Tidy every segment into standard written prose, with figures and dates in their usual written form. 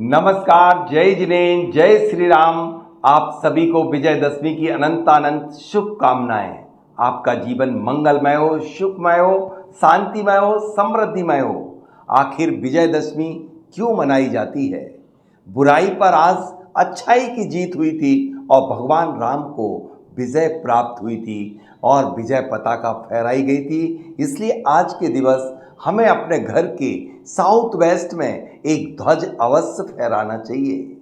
नमस्कार, जय जिनेन्द्र, जय श्री राम। आप सभी को विजयदशमी की अनंत शुभकामनाएं। आपका जीवन मंगलमय हो, सुखमय हो, शांतिमय हो, समृद्धिमय हो। आखिर विजयदशमी क्यों मनाई जाती है? बुराई पर आज अच्छाई की जीत हुई थी और भगवान राम को विजय प्राप्त हुई थी और विजय पताका फहराई गई थी। इसलिए आज के दिवस हमें अपने घर के साउथ वेस्ट में एक ध्वज अवश्य फहराना चाहिए।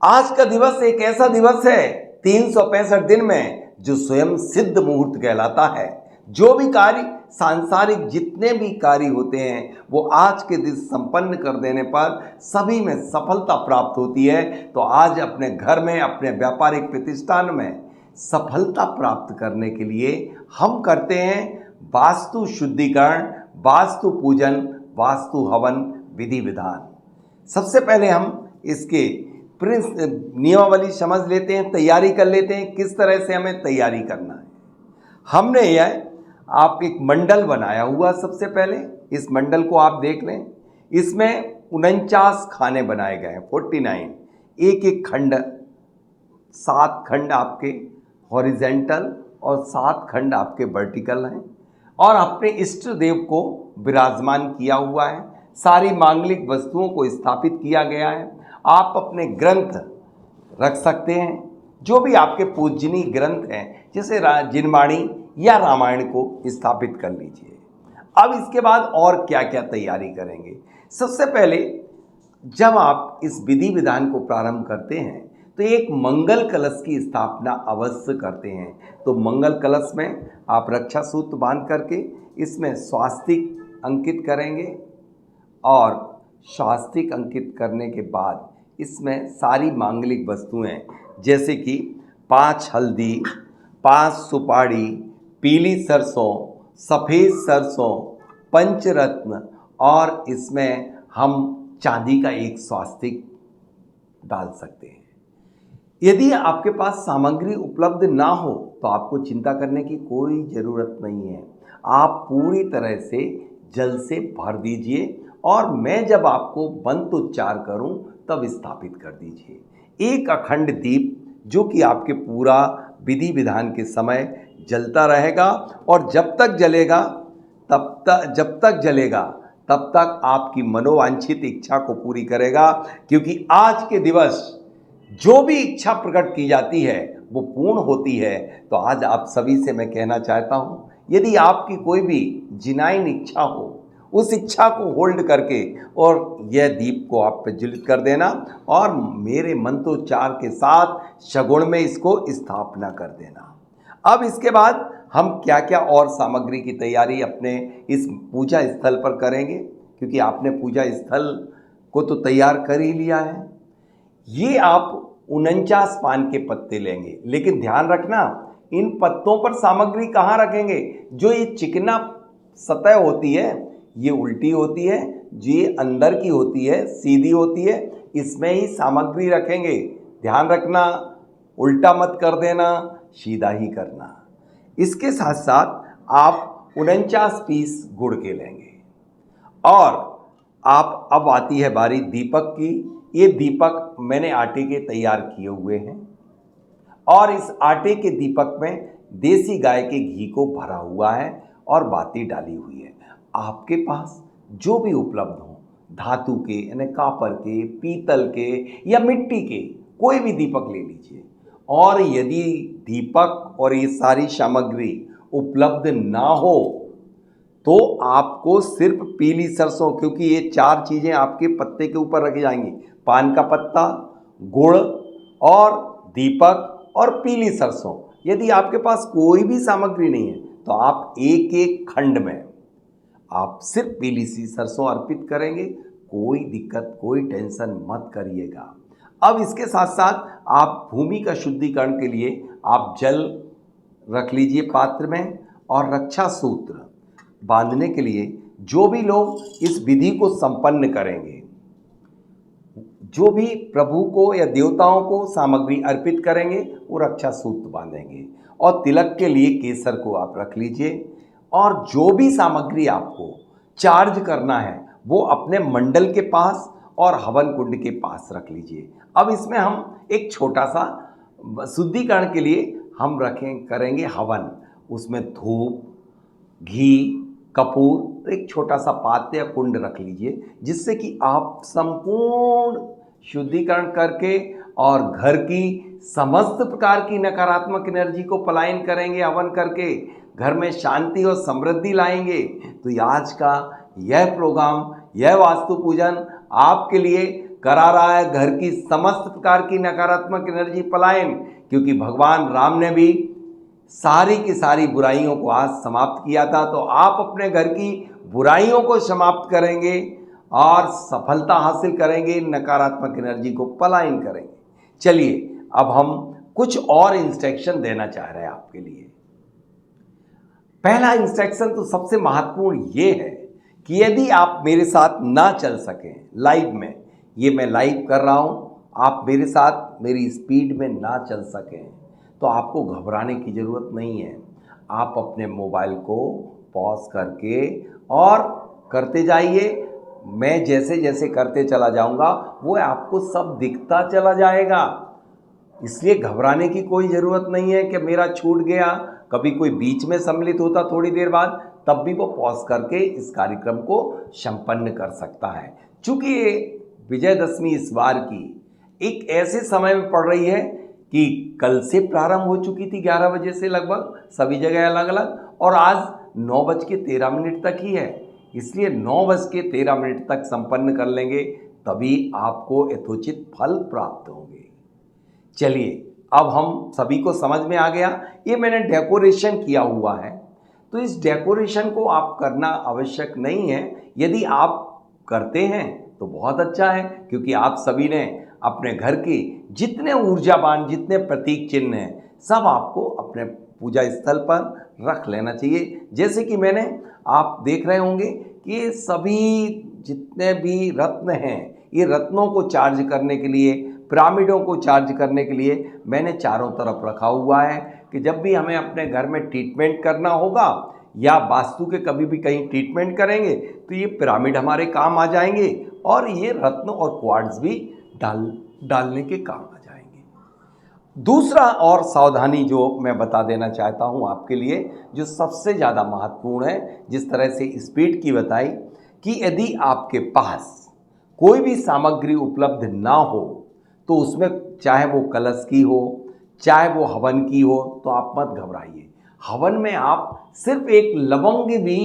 आज का दिवस एक ऐसा दिवस है 365 दिन में जो स्वयं सिद्ध मुहूर्त कहलाता है। जो भी कार्य सांसारिक जितने भी कार्य होते हैं वो आज के दिन संपन्न कर देने पर सभी में सफलता प्राप्त होती है। तो आज अपने घर में, अपने व्यापारिक प्रतिष्ठान में सफलता प्राप्त करने के लिए हम करते हैं वास्तु शुद्धिकरण, वास्तु पूजन, वास्तु हवन विधि विधान। सबसे पहले हम इसके नियमावली समझ लेते हैं, तैयारी कर लेते हैं किस तरह से हमें तैयारी करना है। हमने यह आप एक मंडल बनाया हुआ, सबसे पहले इस मंडल को आप देख लें। इसमें 49 खाने बनाए गए हैं, 49। एक एक खंड, 7 खंड आपके हॉरिजेंटल और 7 खंड आपके वर्टिकल हैं और अपने इष्ट देव को विराजमान किया हुआ है। सारी मांगलिक वस्तुओं को स्थापित किया गया है। आप अपने ग्रंथ रख सकते हैं, जो भी आपके पूजनीय ग्रंथ हैं, जैसे जिनवाणी या रामायण को स्थापित कर लीजिए। अब इसके बाद और क्या क्या तैयारी करेंगे? सबसे पहले जब आप इस विधि विधान को प्रारंभ करते हैं तो एक मंगल कलश की स्थापना अवश्य करते हैं। तो मंगल कलश में आप रक्षा सूत्र बांध करके इसमें स्वास्तिक अंकित करेंगे और स्वास्तिक अंकित करने के बाद इसमें सारी मांगलिक वस्तुएं जैसे कि 5 हल्दी, 5 सुपारी, पीली सरसों, सफ़ेद सरसों, पंचरत्न और इसमें हम चांदी का एक स्वास्तिक डाल सकते हैं। यदि आपके पास सामग्री उपलब्ध ना हो तो आपको चिंता करने की कोई ज़रूरत नहीं है। आप पूरी तरह से जल से भर दीजिए और मैं जब आपको मंत्रोच्चार करूं तब स्थापित कर दीजिए। एक अखंड दीप जो कि आपके पूरा विधि विधान के समय जलता रहेगा और जब तक जलेगा तब तक आपकी मनोवांछित इच्छा को पूरी करेगा। क्योंकि आज के दिवस जो भी इच्छा प्रकट की जाती है वो पूर्ण होती है। तो आज आप सभी से मैं कहना चाहता हूँ, यदि आपकी कोई भी जिनाइन इच्छा हो, उस इच्छा को होल्ड करके और यह दीप को आप प्रज्वलित कर देना और मेरे मंत्रोच्चार के साथ शगुन में इसको स्थापना कर देना। अब इसके बाद हम क्या क्या और सामग्री की तैयारी अपने इस पूजा स्थल पर करेंगे, क्योंकि आपने पूजा स्थल को तो तैयार कर ही लिया है। ये आप 49 पान के पत्ते लेंगे, लेकिन ध्यान रखना इन पत्तों पर सामग्री कहाँ रखेंगे? जो ये चिकना सतह होती है ये उल्टी होती है, जो ये अंदर की होती है सीधी होती है, इसमें ही सामग्री रखेंगे। ध्यान रखना, उल्टा मत कर देना, सीधा ही करना। इसके साथ साथ आप 49 पीस गुड़ के लेंगे और आप अब आती है बारी दीपक की। ये दीपक मैंने आटे के तैयार किए हुए हैं और इस आटे के दीपक में देसी गाय के घी को भरा हुआ है और बाती डाली हुई है। आपके पास जो भी उपलब्ध हो, धातु के यानी कॉपर के, पीतल के या मिट्टी के कोई भी दीपक ले लीजिए। और यदि दीपक और ये सारी सामग्री उपलब्ध ना हो तो आपको सिर्फ पीली सरसों, क्योंकि ये 4 चीज़ें आपके पत्ते के ऊपर रखी जाएंगी, पान का पत्ता, गुड़ और दीपक और पीली सरसों। यदि आपके पास कोई भी सामग्री नहीं है तो आप एक एक खंड में आप सिर्फ पीली सी सरसों अर्पित करेंगे। कोई दिक्कत, कोई टेंशन मत करिएगा। अब इसके साथ साथ आप भूमि का शुद्धिकरण के लिए आप जल रख लीजिए पात्र में और रक्षा सूत्र बांधने के लिए जो भी लोग इस विधि को संपन्न करेंगे, जो भी प्रभु को या देवताओं को सामग्री अर्पित करेंगे वो रक्षा सूत्र बांधेंगे। और तिलक के लिए केसर को आप रख लीजिए और जो भी सामग्री आपको चार्ज करना है वो अपने मंडल के पास और हवन कुंड के पास रख लीजिए। अब इसमें हम एक छोटा सा शुद्धिकरण के लिए हम करेंगे हवन। उसमें धूप, घी, कपूर, एक छोटा सा पात्र या कुंड रख लीजिए, जिससे कि आप संपूर्ण शुद्धिकरण करके और घर की समस्त प्रकार की नकारात्मक एनर्जी को पलायन करेंगे। हवन करके घर में शांति और समृद्धि लाएंगे। तो आज का यह प्रोग्राम, यह वास्तु पूजन आपके लिए करा रहा है घर की समस्त प्रकार की नकारात्मक एनर्जी पलायन, क्योंकि भगवान राम ने भी सारी की सारी बुराइयों को आज समाप्त किया था। तो आप अपने घर की बुराइयों को समाप्त करेंगे और सफलता हासिल करेंगे, नकारात्मक एनर्जी को पलायन करेंगे। चलिए अब हम कुछ और इंस्ट्रक्शन देना चाह रहे हैं आपके लिए। पहला इंस्ट्रक्शन तो सबसे महत्वपूर्ण ये है कि यदि आप मेरे साथ ना चल सकें लाइव में, ये मैं लाइव कर रहा हूँ, आप मेरे साथ मेरी स्पीड में ना चल सकें तो आपको घबराने की ज़रूरत नहीं है। आप अपने मोबाइल को पॉज करके और करते जाइए। मैं जैसे जैसे करते चला जाऊंगा वो आपको सब दिखता चला जाएगा। इसलिए घबराने की कोई ज़रूरत नहीं है कि मेरा छूट गया। कभी कोई बीच में सम्मिलित होता थोड़ी देर बाद, तब भी वो पॉज करके इस कार्यक्रम को संपन्न कर सकता है। चूँकि ये विजयदशमी इस बार की एक ऐसे समय में पड़ रही है कि कल से प्रारंभ हो चुकी थी 11 बजे से लगभग सभी जगह अलग अलग, और आज 9:13 तक ही है। इसलिए 9:13 तक संपन्न कर लेंगे, तभी आपको यथोचित फल प्राप्त होंगे। चलिए अब हम सभी को समझ में आ गया। ये मैंने डेकोरेशन किया हुआ है, तो इस डेकोरेशन को आप करना आवश्यक नहीं है। यदि आप करते हैं तो बहुत अच्छा है, क्योंकि आप सभी ने अपने घर के जितने ऊर्जावान, जितने प्रतीक चिन्ह हैं, सब आपको अपने पूजा स्थल पर रख लेना चाहिए। जैसे कि मैंने, आप देख रहे होंगे कि ये सभी जितने भी रत्न हैं, ये रत्नों को चार्ज करने के लिए, पिरामिडों को चार्ज करने के लिए मैंने चारों तरफ रखा हुआ है कि जब भी हमें अपने घर में ट्रीटमेंट करना होगा या वास्तु के कभी भी कहीं ट्रीटमेंट करेंगे तो ये पिरामिड हमारे काम आ जाएंगे, और ये रत्न और क्वार्ट्ज भी डालने के काम आ जाएंगे। दूसरा और सावधानी जो मैं बता देना चाहता हूँ आपके लिए, जो सबसे ज़्यादा महत्वपूर्ण है, जिस तरह से स्पीड की बताई, कि यदि आपके पास कोई भी सामग्री उपलब्ध ना हो तो उसमें, चाहे वो कलश की हो, चाहे वो हवन की हो, तो आप मत घबराइए। हवन में आप सिर्फ एक लवंग भी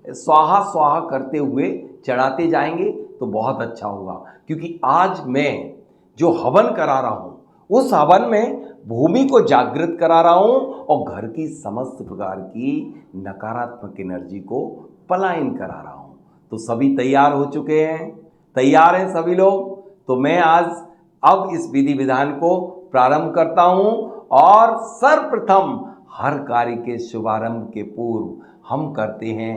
स्वाहा स्वाहा करते हुए चढ़ाते जाएंगे तो बहुत अच्छा होगा, क्योंकि आज मैं जो हवन करा रहा हूँ उस हवन में भूमि को जागृत करा रहा हूँ और घर की समस्त प्रकार की नकारात्मक एनर्जी को पलायन करा रहा हूँ। तो सभी तैयार हो चुके हैं? तैयार हैं सभी लोग? तो मैं आज अब इस विधि विधान को प्रारंभ करता हूँ, और सर्वप्रथम हर कार्य के शुभारंभ के पूर्व हम करते हैं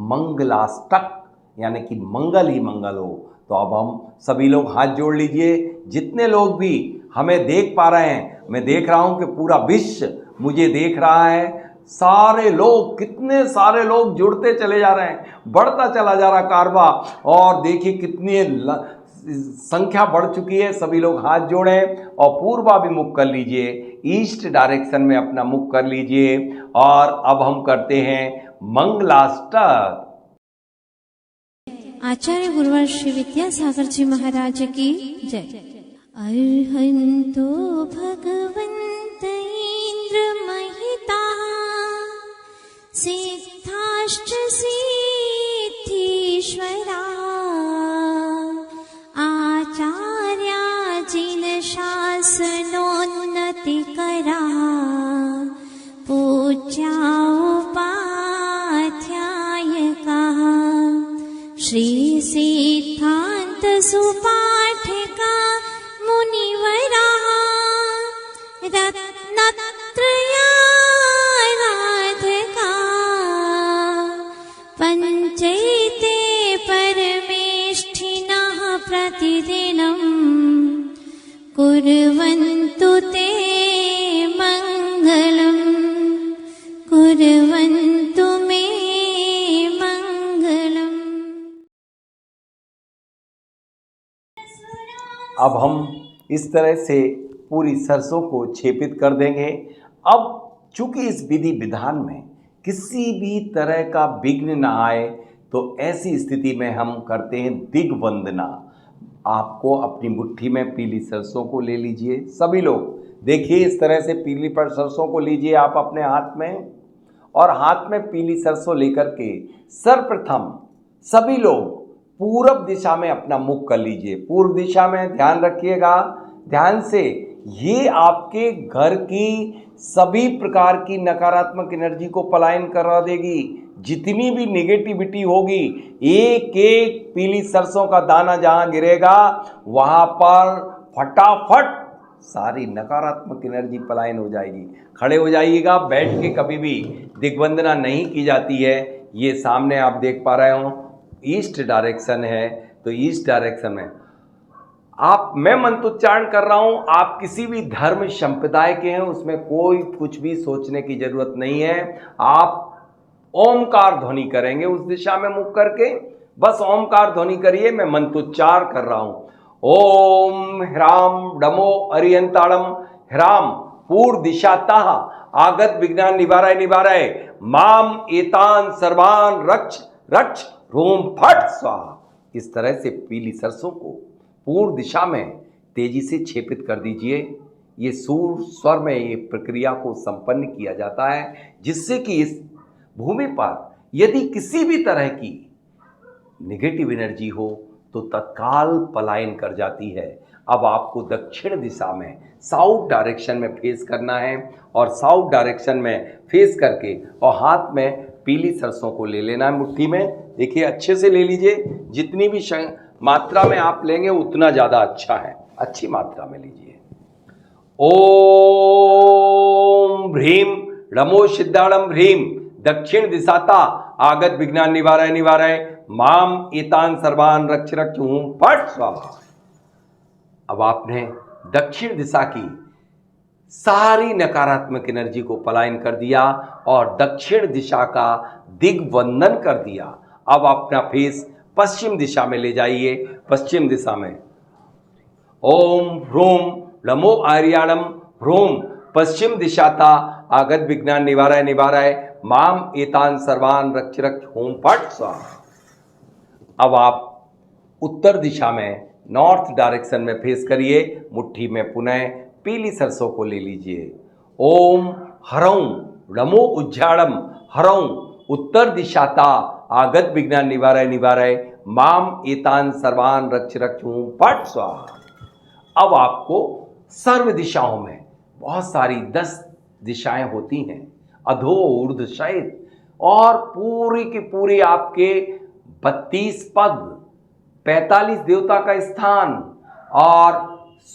मंगलाष्टक, यानी कि मंगल ही मंगल हो। तो अब हम सभी लोग हाथ जोड़ लीजिए। जितने लोग भी हमें देख पा रहे हैं, मैं देख रहा हूं कि पूरा विश्व मुझे देख रहा है। सारे लोग, कितने सारे लोग जुड़ते चले जा रहे हैं, बढ़ता चला जा रहा कारवा, और देखिए कितनी संख्या बढ़ चुकी है। सभी लोग हाथ जोड़ें और पूर्वाभिमुख कर लीजिए, ईस्ट डायरेक्शन में अपना मुख कर लीजिए, और अब हम करते हैं मंगलाष्टक। आचार्य गुरुवर श्री विद्यासागर जी महाराज की जय। अर्हन्तो भगवन्त इंद्र महिता सिद्धाश्च सिद्धीश्वरा आचार्या जिन शासनोन्नति करा पूज्या उपाध्यायका श्री सिद्धांत सुपाठिका मुनिवरा रत्नत्रयाराधका पंचैते परमेष्ठिनः प्रतिदिनं कुर्वन्तु ते मङ्गलम् कुर्वन्तु मे अब हम इस तरह से पूरी सरसों को छेपित कर देंगे। अब चूंकि इस विधि विधान में किसी भी तरह का विघ्न ना आए, तो ऐसी स्थिति में हम करते हैं दिग्वंदना। आपको अपनी मुट्ठी में पीली सरसों को ले लीजिए। सभी लोग देखिए, इस तरह से पीली पर सरसों को लीजिए आप अपने हाथ में, और हाथ में पीली सरसों लेकर के सर्वप्रथम सभी लोग पूरब दिशा में अपना मुख कर लीजिए। पूर्व दिशा में ध्यान रखिएगा, ध्यान से। ये आपके घर की सभी प्रकार की नकारात्मक एनर्जी को पलायन करा देगी। जितनी भी नेगेटिविटी होगी, एक एक पीली सरसों का दाना जहां गिरेगा वहां पर फटाफट सारी नकारात्मक एनर्जी पलायन हो जाएगी। खड़े हो जाइएगा, बैठ के कभी भी दिग्वंदना नहीं की जाती है। ये सामने आप देख पा रहे हो ईस्ट डायरेक्शन है, तो ईस्ट डायरेक्शन में मैं मंत्रोच्चारण कर रहा हूं। आप किसी भी धर्म संप्रदाय के हैं, उसमें कोई कुछ भी सोचने की जरूरत नहीं है। आप ओमकार ध्वनि करेंगे उस दिशा में मुख करके, बस ओमकार ध्वनि करिए। मैं मंत्रोच्चार कर रहा हूं। ओम ह्राम डमो अरियंताड़म ह्राम पूर्व दिशातः आगत विज्ञान निवाराय निवाराय माम एतान सर्वान रक्ष रक्ष रोम फट स्वाहा। इस तरह से पीली सरसों को पूर्व दिशा में तेजी से छेपित कर दीजिए। ये सूर स्वर में ये प्रक्रिया को संपन्न किया जाता है, जिससे कि इस भूमि पर यदि किसी भी तरह की नेगेटिव एनर्जी हो तो तत्काल पलायन कर जाती है। अब आपको दक्षिण दिशा में साउथ डायरेक्शन में फेस करना है, और साउथ डायरेक्शन में फेस करके और हाथ में पीली सरसों को ले लेना है मुट्ठी में। देखिए, अच्छे से ले लीजिए। जितनी भी मात्रा में आप लेंगे उतना ज़्यादा अच्छा है, अच्छी मात्रा में लीजिए। ओम ह्रीम नमो सिद्धाणम ह्रीम दक्षिण दिशाता आगत विज्ञान निवाराय निवाराय माम एतान सर्वान रक्ष रक्ष हूं फट स्वाहा। अब आपने दक्षिण दिशा की सारी नकारात्मक एनर्जी को पलायन कर दिया और दक्षिण दिशा का दिग्वंदन कर दिया। अब अपना फेस पश्चिम दिशा में ले जाइए। पश्चिम दिशा में ओम ह्रूम नमो आर्याणम ह्रूम पश्चिम दिशाता आगत विज्ञान निवाराय निवाराय माम एतान सर्वान रक्ष रक्ष हूं फट स्वाहा। अब आप उत्तर दिशा में नॉर्थ डायरेक्शन में फेस करिए। मुट्ठी में पुनः पीली सरसों को ले लीजिए। ओम हरौं नमो उज्जाड़म हरौं उत्तर दिशाता आगत विज्ञान निवाराय निवाराय माम एतान सर्वान रक्ष रक्ष हूं फट स्वाहा। अब आपको सर्व दिशाओं में बहुत सारी 10 दिशाएं होती हैं, अधो ऊर्ध्व शैत, और पूरी की पूरी आपके 32 पद, 45 देवता का स्थान और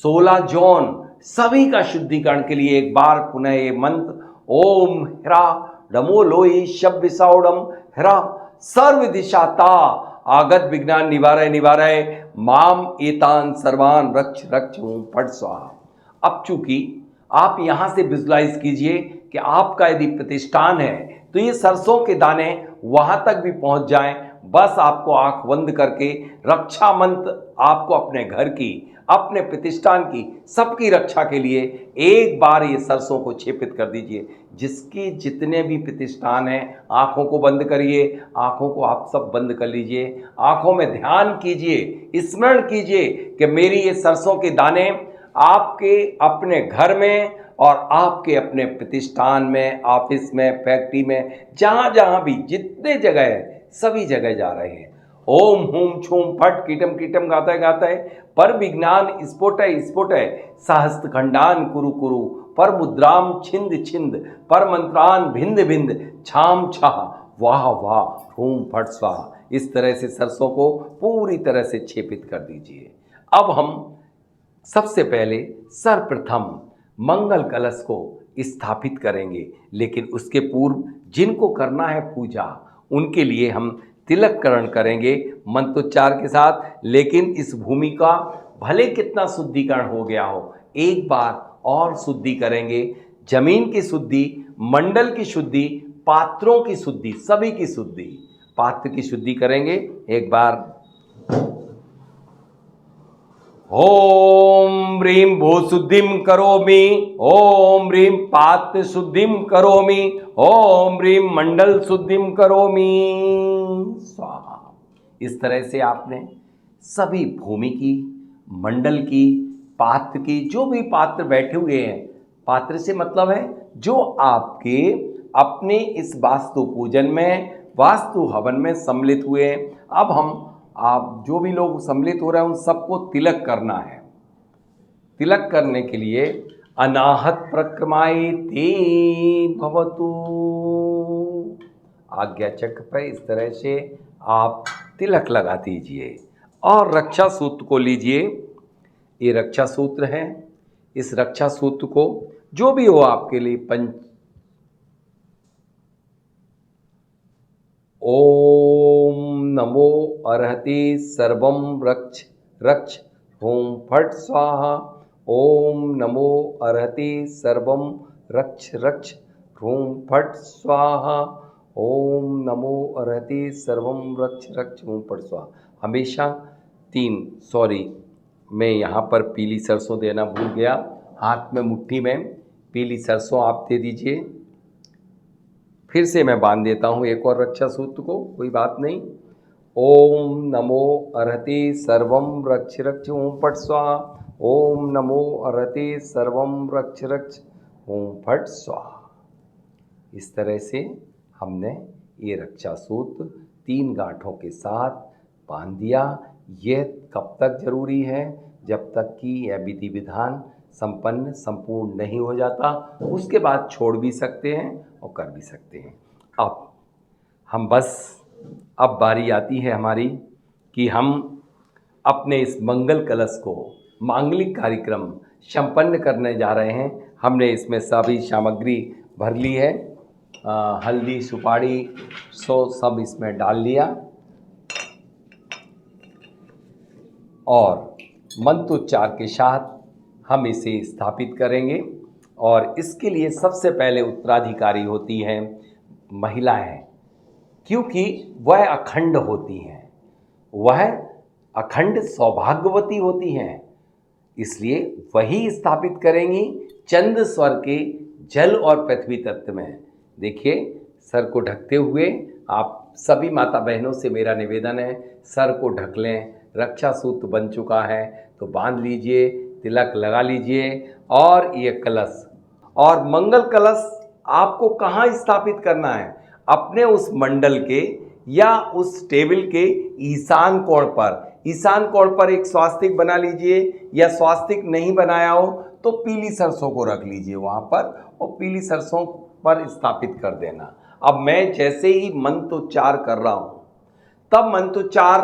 16 जोन, सभी का शुद्धिकरण के लिए एक बार पुनः ये मंत्र ओम ह्रा नमो लोई शब्द सौड़म ह्रा सर्व दिशाता आगत विज्ञान निवाराय निवाराय माम एतान सर्वान रक्ष रक्ष हूं फट स्वाहा। अब चूंकि आप यहां से विजुलाइज कीजिए कि आपका यदि प्रतिष्ठान है तो ये सरसों के दाने वहां तक भी पहुंच जाएं। बस आपको आंख बंद करके रक्षा मंत्र आपको अपने घर की, अपने प्रतिष्ठान की, सबकी रक्षा के लिए एक बार ये सरसों को छेपित कर दीजिए। जिसके जितने भी प्रतिष्ठान हैं, आंखों को बंद करिए। आंखों को आप सब बंद कर लीजिए। आंखों में ध्यान कीजिए, स्मरण कीजिए कि मेरी ये सरसों के दाने आपके अपने घर में और आपके अपने प्रतिष्ठान में, ऑफिस में, फैक्ट्री में, जहां जहां भी जितने जगह है सभी जगह जा रहे हैं। ओम हुम छूम फट कीटम कीटम गाता है गाता है पर विज्ञान स्फोटय स्फोटय सहस्त्र खंडान कुरु कुरु पर मुद्राम छिंद छिंद पर मंत्रान भिंद भिंद छाम छाह वाह वाह हुम फट स्वाहा। इस तरह से सरसों को पूरी तरह से छेपित कर दीजिए। अब हम सबसे पहले सर्वप्रथम मंगल कलश को स्थापित करेंगे, लेकिन उसके पूर्व जिनको करना है पूजा, उनके लिए हम तिलककरण करेंगे मंत्रोच्चार के साथ। लेकिन इस भूमि का भले कितना शुद्धिकरण हो गया हो, एक बार और शुद्धि करेंगे। जमीन की शुद्धि, मंडल की शुद्धि, पात्रों की शुद्धि, सभी की शुद्धि, पात्र की शुद्धि करेंगे एक बार। ओम ह्रीं भूशुद्धिं करोमि, ओम ह्रीं पात्र शुद्धिं करोमि, ओम ह्रीं मंडल शुद्धिं करोमि स्वाहा। इस तरह से आपने सभी भूमि की, मंडल की, पात्र की, जो भी पात्र बैठे हुए हैं, पात्र से मतलब है जो आपके अपने इस वास्तु पूजन में, वास्तु हवन में सम्मिलित हुए हैं। अब आप जो भी लोग सम्मिलित हो रहे हैं उन सबको तिलक करना है। तिलक करने के लिए अनाहत प्रक्रमाए ते भवतु, आज्ञा चक्र पर इस तरह से आप तिलक लगा दीजिए। और रक्षा सूत्र को लीजिए, ये रक्षा सूत्र है। इस रक्षा सूत्र को जो भी हो आपके लिए ओम नमो अर्हति सर्वम रक्ष रक्ष ओम फट स्वाहा। ओम नमो अर्हति सर्वम रक्ष रक्ष ओम फट स्वाहा। ओम नमो अर्हति सर्वम रक्ष रक्ष ओम फट स्वाहा। हमेशा मैं यहाँ पर पीली सरसों देना भूल गया। हाथ में मुट्ठी में पीली सरसों आप दे दीजिए। फिर से मैं बांध देता हूँ एक और रक्षा सूत्र को, कोई बात नहीं। ओम नमो अर्हति सर्वम रक्ष रक्ष ओम फट स्वाहा। ओम नमो अर्हति सर्वम रक्ष रक्ष ओम फट स्वाहा। इस तरह से हमने ये रक्षा सूत्र 3 गांठों के साथ बांध दिया। यह कब तक जरूरी है? जब तक कि यह विधि विधान संपूर्ण नहीं हो जाता। उसके बाद छोड़ भी सकते हैं और कर भी सकते हैं। अब बारी आती है हमारी कि हम अपने इस मंगल कलश को मांगलिक कार्यक्रम संपन्न करने जा रहे हैं। हमने इसमें सभी सामग्री भर ली है। हल्दी, सुपारी सब इसमें डाल लिया और मंत्रोच्चार के साथ हम इसे स्थापित करेंगे। और इसके लिए सबसे पहले उत्तराधिकारी होती हैं महिलाएं, क्योंकि वह अखंड होती हैं, वह अखंड सौभाग्यवती होती हैं, इसलिए वही स्थापित करेंगी चंद्र स्वर के जल और पृथ्वी तत्व में। देखिए, सर को ढकते हुए आप सभी माता बहनों से मेरा निवेदन है, सर को ढक लें। रक्षा सूत्र बन चुका है तो बांध लीजिए, तिलक लगा लीजिए। और ये कलश और मंगल कलश आपको कहाँ स्थापित करना है? अपने उस मंडल के या उस टेबल के ईशान कोण पर। ईशान कोण पर एक स्वास्तिक बना लीजिए, या स्वास्तिक नहीं बनाया हो तो पीली सरसों को रख लीजिए वहाँ पर और पीली सरसों पर स्थापित कर देना। अब मैं जैसे ही मंत्रोच्चार कर रहा हूँ, तब मंत्रोच्चार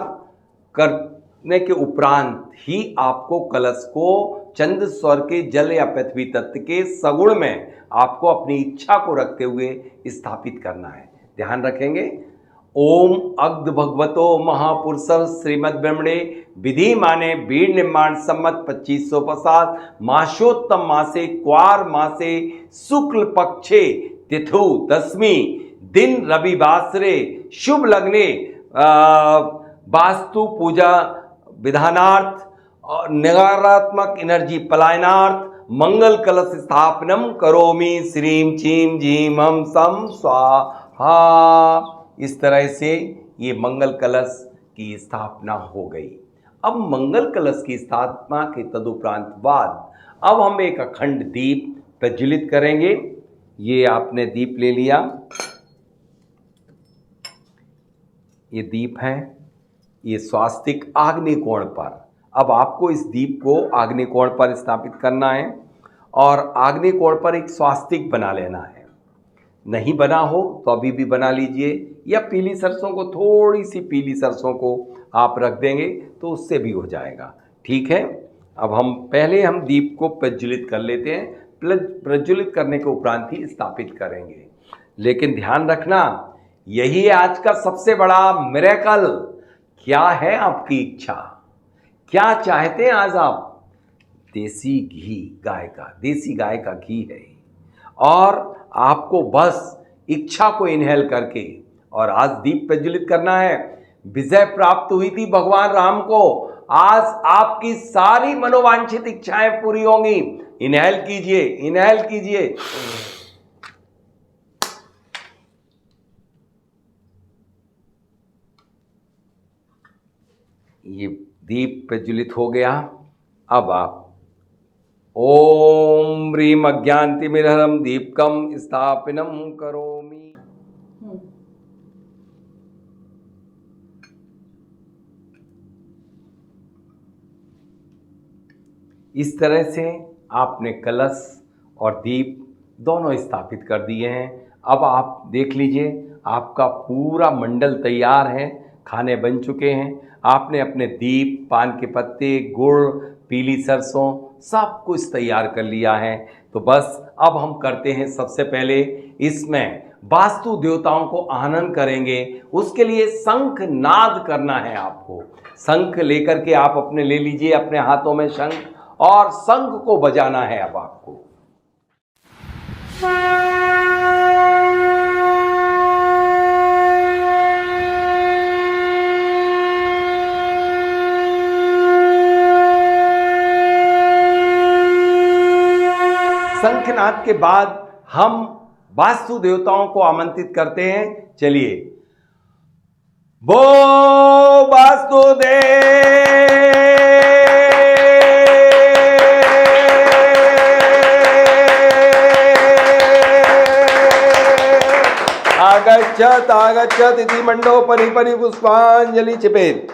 करने के उपरांत ही आपको कलश को चंद्र स्वर के जल या पृथ्वी तत्व के सगुण में आपको अपनी इच्छा को रखते हुए स्थापित करना है। ध्यान रखेंगे। ओम अग्ध भगवतो महापुरुष श्रीमद ब्रह्मणे विधि माने वीर निर्माण सम्मत 2550 मासोत्तम मासे क्वार मासे शुक्ल पक्षे तिथु दशमी दिन रविवासरे शुभ लग्ने वास्तु पूजा विधानार्थ और नकारात्मक एनर्जी पलायनार्थ मंगल कलश स्थापनम करोमि श्रीम चीम झीम हम सम स्वाहा। इस तरह से ये मंगल कलश की स्थापना हो गई। अब मंगल कलश की स्थापना के तदुपरांत बाद अब हम एक अखंड दीप प्रज्वलित करेंगे। ये आपने दीप ले लिया, ये दीप है, ये स्वास्तिक आग्नेय कोण पर। अब आपको इस दीप को आग्नेय कोण पर स्थापित करना है और आग्नेय कोण पर एक स्वास्तिक बना लेना है। नहीं बना हो तो अभी भी बना लीजिए, या पीली सरसों को, थोड़ी सी पीली सरसों को आप रख देंगे तो उससे भी हो जाएगा। ठीक है। अब हम दीप को प्रज्वलित कर लेते हैं। प्रज्वलित करने के उपरांत ही स्थापित करेंगे। लेकिन ध्यान रखना, यही है आज का सबसे बड़ा मिरेकल। क्या है आपकी इच्छा? क्या चाहते हैं आज आप? देसी घी, देसी गाय का घी है। और आपको बस इच्छा को इनहेल करके और आज दीप प्रज्वलित करना है। विजय प्राप्त हुई थी भगवान राम को आज आपकी सारी मनोवांछित इच्छाएं पूरी होंगी। इनहेल कीजिए, इनहेल कीजिए। ये दीप प्रज्वलित हो गया। अब आप ओम ह्रीम अज्ञानतिमिरहरम दीपकम स्थापिनम करोमि। इस तरह से आपने कलश और दीप दोनों स्थापित कर दिए हैं। अब आप देख लीजिए, आपका पूरा मंडल तैयार है, खाने बन चुके हैं। आपने अपने दीप, पान के पत्ते, गुड़, पीली सरसों सब कुछ तैयार कर लिया है। तो बस अब हम करते हैं, सबसे पहले इसमें वास्तु देवताओं को आनंद करेंगे। उसके लिए शंख नाद करना है आपको। शंख लेकर के आप अपने ले लीजिए, अपने हाथों में शंख, और शंख को बजाना है अब आपको। शंखनाद के बाद हम वास्तु देवताओं को आमंत्रित करते हैं। चलिए, बो वास्तुदेव आगच्छत आगच्छत इति मंडोपरि परि पुष्पांजलि छिपेत।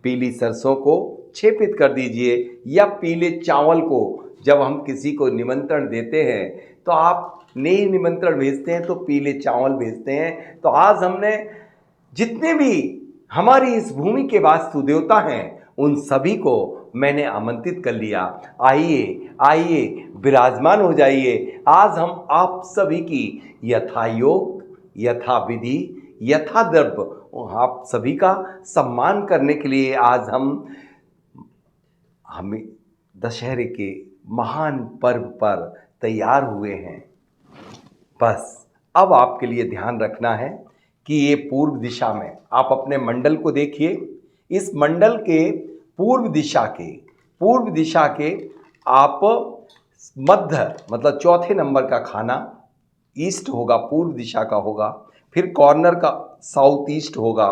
पीली सरसों को छेपित कर दीजिए, या पीले चावल को। जब हम किसी को निमंत्रण देते हैं तो आप नई निमंत्रण भेजते हैं तो पीले चावल भेजते हैं। तो आज हमने जितने भी हमारी इस भूमि के वास्तु देवता हैं उन सभी को मैंने आमंत्रित कर लिया। आइए आइए, विराजमान हो जाइए। आज हम आप सभी की यथा योग, यथा विधि, यथा द्रव्य, आप सभी का सम्मान करने के लिए आज हमें दशहरे के महान पर्व पर तैयार हुए हैं। बस अब आपके लिए ध्यान रखना है कि ये पूर्व दिशा में आप अपने मंडल को देखिए। इस मंडल के पूर्व दिशा के आप मध्य मतलब चौथे नंबर का खाना ईस्ट होगा, पूर्व दिशा का होगा। फिर कॉर्नर का साउथ ईस्ट होगा,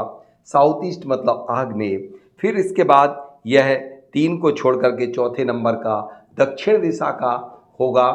साउथ ईस्ट मतलब आग्नेय। फिर इसके बाद यह 3 को छोड़ करके चौथे नंबर का दक्षिण दिशा का होगा,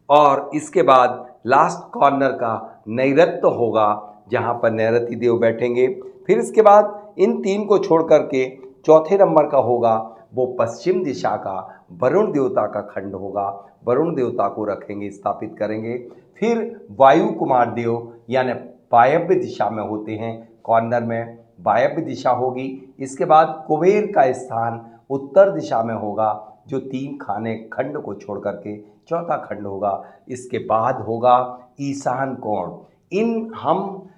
और इसके बाद लास्ट कॉर्नर का नैऋत्य होगा, जहाँ पर नैऋत्य देव बैठेंगे। फिर इसके बाद इन 3 को छोड़ करके चौथे नंबर का होगा वो पश्चिम दिशा का वरुण देवता का खंड होगा। वरुण देवता को रखेंगे, स्थापित करेंगे। फिर वायु कुमार देव यानी वायव्य दिशा में होते हैं, कॉर्नर में वायव्य दिशा होगी। इसके बाद कुबेर का स्थान उत्तर दिशा में होगा, जो 3 खाने खंड को छोड़ करके चौथा खंड होगा। इसके बाद होगा ईशान कोण। इन हम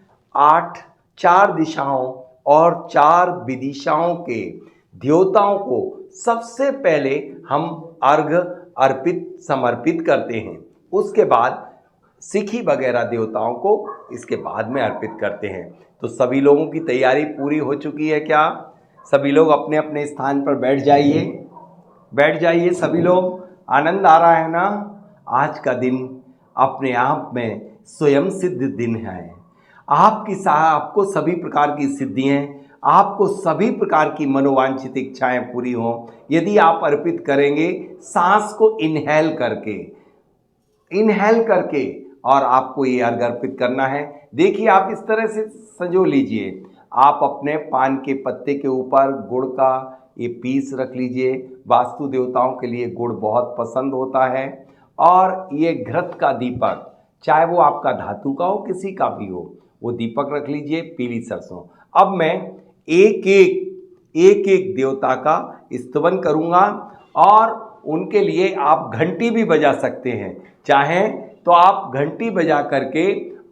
4 दिशाओं और 4 विदिशाओं के देवताओं को सबसे पहले हम अर्घ अर्पित समर्पित करते हैं। उसके बाद सिखी वगैरह देवताओं को इसके बाद में अर्पित करते हैं। तो सभी लोगों की तैयारी पूरी हो चुकी है क्या? सभी लोग अपने अपने स्थान पर बैठ जाइए सभी लोग। आनंद आ रहा है ना? आज का दिन अपने आप में स्वयं सिद्ध दिन है। आपको सभी प्रकार की सिद्धियाँ, आपको सभी प्रकार की मनोवांछित इच्छाएं पूरी हों यदि आप अर्पित करेंगे सांस को इनहेल करके और आपको ये अर्घ अर्पित करना है। देखिए, आप इस तरह से संजो लीजिए। आप अपने पान के पत्ते के ऊपर गुड़ का ये पीस रख लीजिए। वास्तु देवताओं के लिए गुड़ बहुत पसंद होता है। और ये घृत का दीपक, चाहे वो आपका धातु का हो, किसी का भी हो, वो दीपक रख लीजिए। पीली सरसों। अब मैं एक एक देवता का स्तवन करूँगा, और उनके लिए आप घंटी भी बजा सकते हैं। चाहें तो आप घंटी बजा करके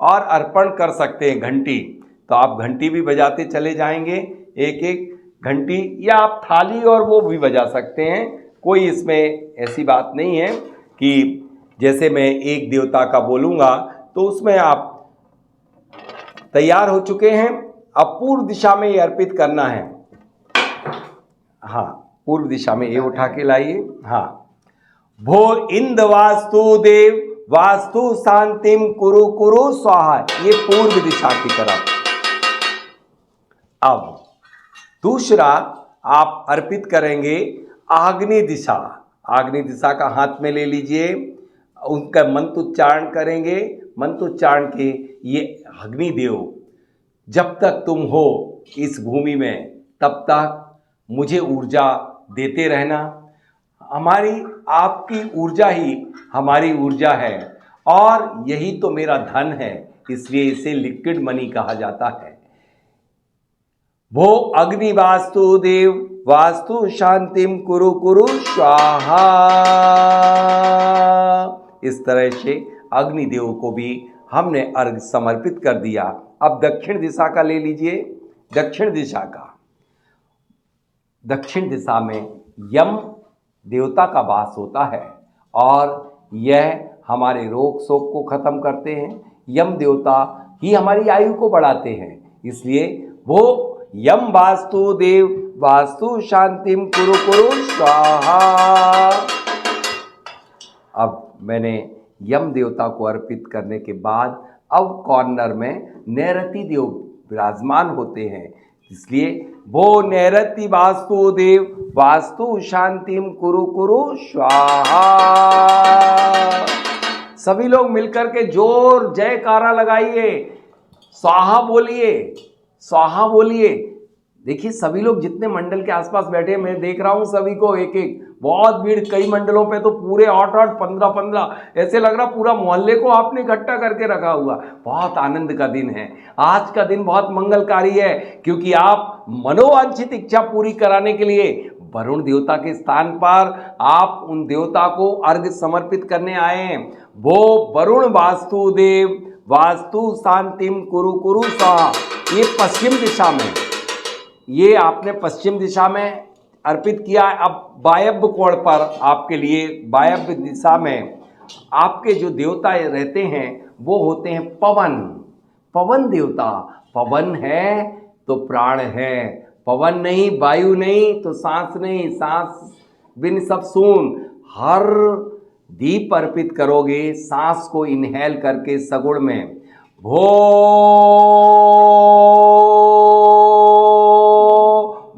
और अर्पण कर सकते हैं। घंटी तो आप घंटी भी बजाते चले जाएंगे, एक एक घंटी, या आप थाली और वो भी बजा सकते हैं। कोई इसमें ऐसी बात नहीं है कि जैसे मैं एक देवता का बोलूँगा तो उसमें आप तैयार हो चुके हैं। अब पूर्व दिशा में ये अर्पित करना है। हाँ, पूर्व दिशा में, ये उठा के लाइए। हाँ, भो इंद वास्तुदेव वास्तु शांतिम कुरु कुरु स्वाहा, ये पूर्व दिशा की तरफ। अब दूसरा आप अर्पित करेंगे आग्नेय दिशा। आग्नेय दिशा का हाथ में ले लीजिए, उनका मंत्र उच्चारण करेंगे। मंत्र उच्चारण के ये अग्निदेव, जब तक तुम हो इस भूमि में तब तक मुझे ऊर्जा देते रहना। हमारी आपकी ऊर्जा ही हमारी ऊर्जा है और यही तो मेरा धन है, इसलिए इसे लिक्विड मनी कहा जाता है। भो अग्नि वास्तुदेव वास्तु शांतिम कुरु कुरु स्वाहा। इस तरह से अग्निदेव को भी हमने अर्घ समर्पित कर दिया। अब दक्षिण दिशा का ले लीजिए। दक्षिण दिशा का, दक्षिण दिशा में यम देवता का वास होता है और यह हमारे रोग शोक को खत्म करते हैं। यम देवता ही हमारी आयु को बढ़ाते हैं, इसलिए वो यम वास्तुदेव वास्तु शांतिम कुरु कुरु स्वाहा। अब मैंने यम देवता को अर्पित करने के बाद अब कॉर्नर में नैरति देव विराजमान होते हैं, इसलिए वो नैरति वास्तुदेव वास्तु शांतिम कुरु कुरु स्वाहा। सभी लोग मिलकर के जोर जयकारा लगाइए, स्वाहा बोलिए, स्वाहा बोलिए। देखिए सभी लोग जितने मंडल के आसपास बैठे, मैं देख रहा हूं सभी को एक एक, बहुत भीड़। कई मंडलों पे तो पूरे 8-8, 15-15, ऐसे लग रहा पूरा मोहल्ले को आपने इकट्ठा करके रखा हुआ। बहुत आनंद का दिन है, आज का दिन बहुत मंगलकारी है, क्योंकि आप मनोवांछित इच्छा पूरी कराने के लिए वरुण देवता के स्थान पर आप उन देवता को अर्घ समर्पित करने आए हैं। वो वरुण वास्तुदेव वास्तु शांतिम कुरु कुरु स्वाहा, ये पश्चिम दिशा में, ये आपने पश्चिम दिशा में अर्पित किया। अब वायव्य कोण पर आपके लिए, वायव्य दिशा में आपके जो देवता रहते हैं वो होते हैं पवन। पवन देवता, पवन है तो प्राण है, पवन नहीं, वायु नहीं तो सांस नहीं, सांस बिन सब सून। हर दीप अर्पित करोगे सांस को इनहेल करके सगुण में, भो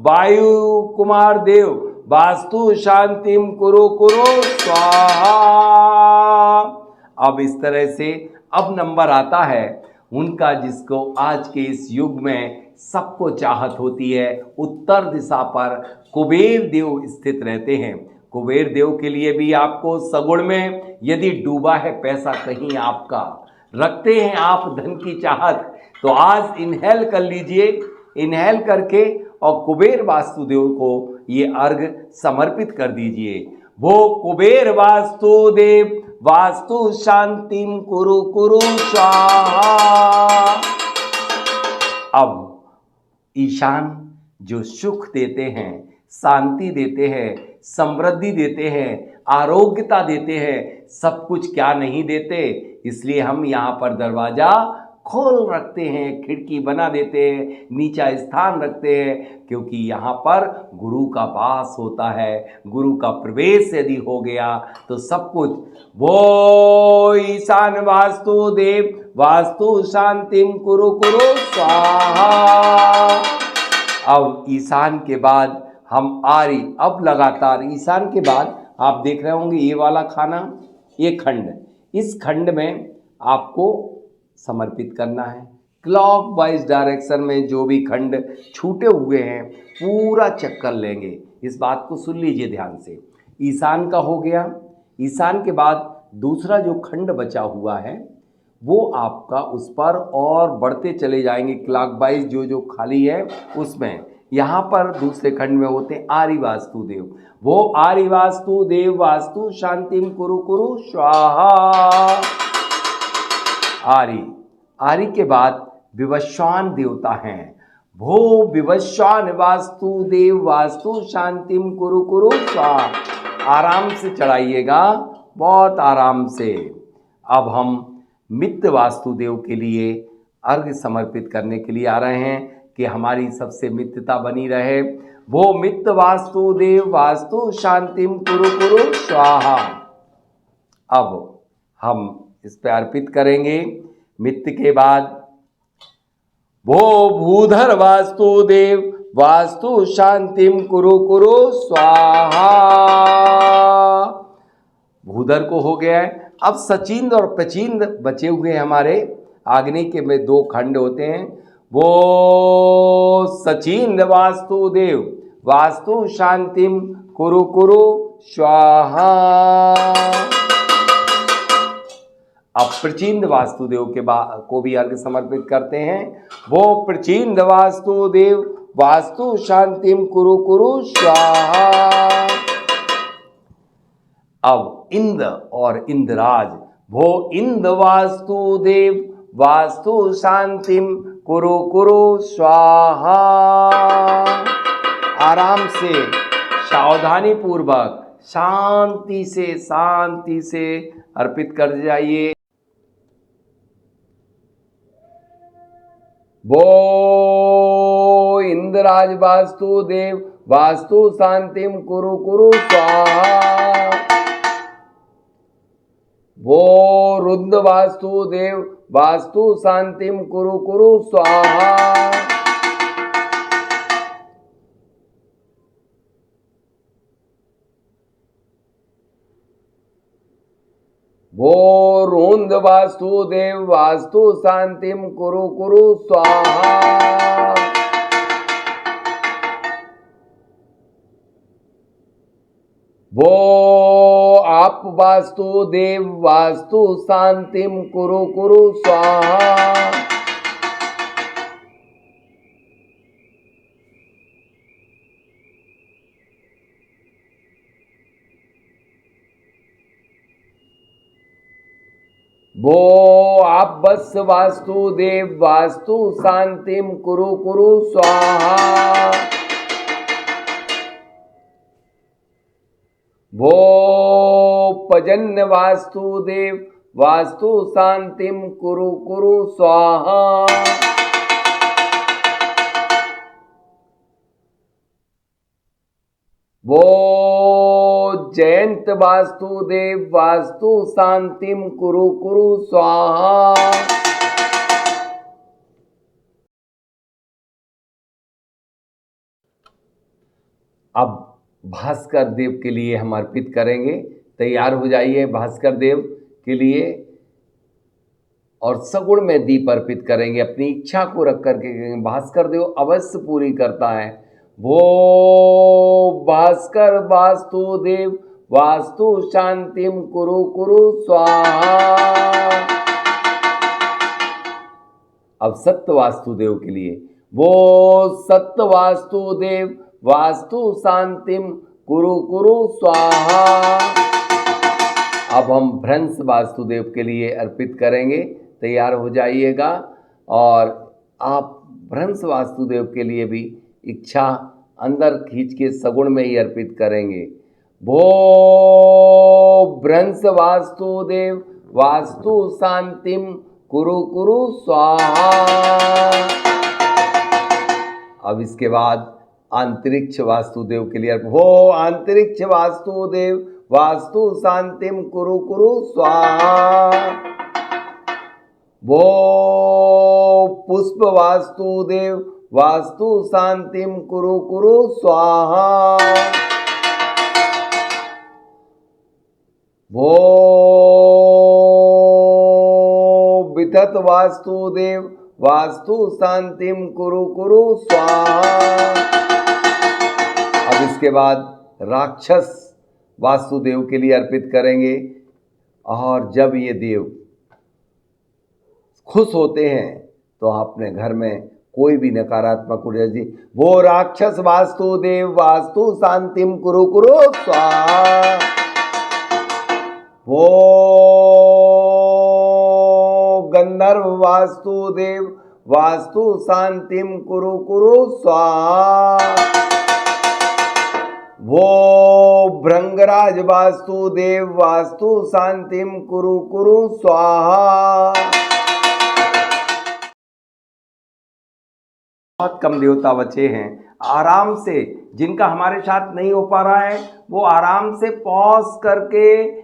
वायु कुमार देव वास्तु शांतिम कुरु कुरु स्वाहा। अब इस तरह से अब नंबर आता है उनका, जिसको आज के इस युग में सबको चाहत होती है। उत्तर दिशा पर कुबेर देव स्थित रहते हैं। कुबेर देव के लिए भी आपको सगुण में, यदि डूबा है पैसा कहीं आपका, रखते हैं आप धन की चाहत, तो आज इनहेल कर लीजिए। इनहेल करके और कुबेर वास्तुदेव को ये अर्घ समर्पित कर दीजिए। वो कुबेर वास्तुदेव वास्तु शांतिम कुरु कुरु स्वाहा। अब ईशान जो सुख देते हैं, शांति देते हैं, समृद्धि देते हैं, आरोग्यता देते हैं, सब कुछ क्या नहीं देते, इसलिए हम यहाँ पर दरवाजा खोल रखते हैं, खिड़की बना देते हैं, नीचा स्थान रखते हैं, क्योंकि यहाँ पर गुरु का वास होता है। गुरु का प्रवेश यदि हो गया तो सब कुछ। वो ईशान वास्तुदेव वास्तु शांतिम कुरु कुरु स्वाहा। अब ईशान के बाद हम आरी, अब लगातार ईशान के बाद आप देख रहे होंगे ये वाला खाना, ये खंड, इस खंड में आपको समर्पित करना है। क्लॉकवाइज डायरेक्शन में जो भी खंड छूटे हुए हैं पूरा चक्कर लेंगे। इस बात को सुन लीजिए ध्यान से। ईशान का हो गया। ईशान के बाद दूसरा जो खंड बचा हुआ है वो आपका उस पर और बढ़ते चले जाएंगे क्लॉकवाइज, जो जो खाली है उसमें। यहाँ पर दूसरे खंड में होते हैं आर्य वास्तुदेव। वो आर्य वास्तुदेव वास्तु शांतिम कुरु कुरु स्वाहा। आर्य के बाद विवस्वान देवता हैं। भो विवस्वान वास्तुदेव वास्तु शांतिम कुरु कुरु स्वाहा। आराम से चढ़ाइएगा, बहुत आराम से। अब हम मित्र वास्तुदेव के लिए अर्घ्य समर्पित करने के लिए आ रहे हैं। कि हमारी सबसे मित्रता बनी रहे। वो मित्र वास्तुदेव वास्तु शांतिम कुरु कुरु स्वाहा। अब हम इस पे अर्पित करेंगे। मित्र के बाद वो भूधर वास्तुदेव वास्तु शांतिम कुरु कुरु स्वाहा। भूधर को हो गया है। अब सचिंद्र और प्रचिंद्र बचे हुए हैं हमारे। आग्नेय के में दो खंड होते हैं। वो सचिंद्र वास्तुदेव वास्तु शांतिम कुरु कुरु स्वाहा। अब प्रचिंद वास्तुदेव के को भी अर्घ्य समर्पित करते हैं। वो प्रचिंद वास्तुदेव वास्तु शांतिम कुरु कुरु स्वाहा। अब इंद्र और इंद्रराज, वो इंद्र वास्तुदेव वास्तु शांतिम कुरु कुरु स्वाहा। आराम से, सावधानी पूर्वक, शांति से अर्पित कर जाइए। वो इंद्रराज वास्तुदेव वास्तु शांतिम कुरु कुरु स्वाहा। वो रुद्र वास्तुदेव वास्तु शांतिम कुरु कुरु स्वाहा। वो रोंद वास्तुदेव वास्तु शांतिम कुरु कुरु स्वाहा। वो आप वास्तुदेव वास्तु शांतिम कुरु कुरु स्वाहा। वो आप बस वास्तुदेव वास्तु शांतिम कुरु कुरु स्वाहा। वो पजन्य वास्तुदेव वास्तु शांतिम कुरु कुरु स्वाहा। वो जयंत वास्तुदेव वास्तु शांतिम कुरु कुरु स्वाहा। अब भास्कर देव के लिए हम अर्पित करेंगे। तैयार हो जाइए भास्कर देव के लिए, और सगुण में दीप अर्पित करेंगे। अपनी इच्छा को रख करके भास्कर देव अवश्य पूरी करता है। वो भास्कर वास्तुदेव वास्तु शांतिम कुरु कुरु स्वाहा। अब सत्य वास्तुदेव के लिए, वो सत्य वास्तुदेव वास्तु शांतिम कुरु कुरु स्वाहा। अब हम भ्रंश वास्तुदेव के लिए अर्पित करेंगे। तैयार हो जाइएगा, और आप भ्रंश वास्तुदेव के लिए भी इच्छा अंदर खींच के सगुण में ही अर्पित करेंगे। वो भ्रंश वास्तुदेव वास्तु शांतिम कुरु कुरु स्वाहा। अब इसके बाद अंतरिक्ष वास्तुदेव के लिए, वो अंतरिक्ष वास्तुदेव वास्तु शांतिम कुरु कुरु स्वाहा। वो पुष्प वास्तुदेव वास्तु शांतिम कुरु कुरु स्वाहा। वो वितत वास्तुदेव वास्तु शांतिम कुरु कुरु स्वाहा। अब इसके बाद राक्षस वास्तुदेव के लिए अर्पित करेंगे। और जब ये देव खुश होते हैं तो अपने घर में कोई भी नकारात्मक ऊर्जा जी, वो राक्षस वास्तुदेव वास्तु शांतिम कुरु कुरु स्वाहा। वो गंधर्व वास्तुदेव वास्तु शांतिम कुरु कुरु स्वाहा। वो भृंगराज वास्तुदेव वास्तु शांतिम कुरु कुरु स्वाहा। बहुत कम देवता बचे हैं, आराम से, जिनका हमारे साथ नहीं हो पा रहा है वो आराम से पॉज करके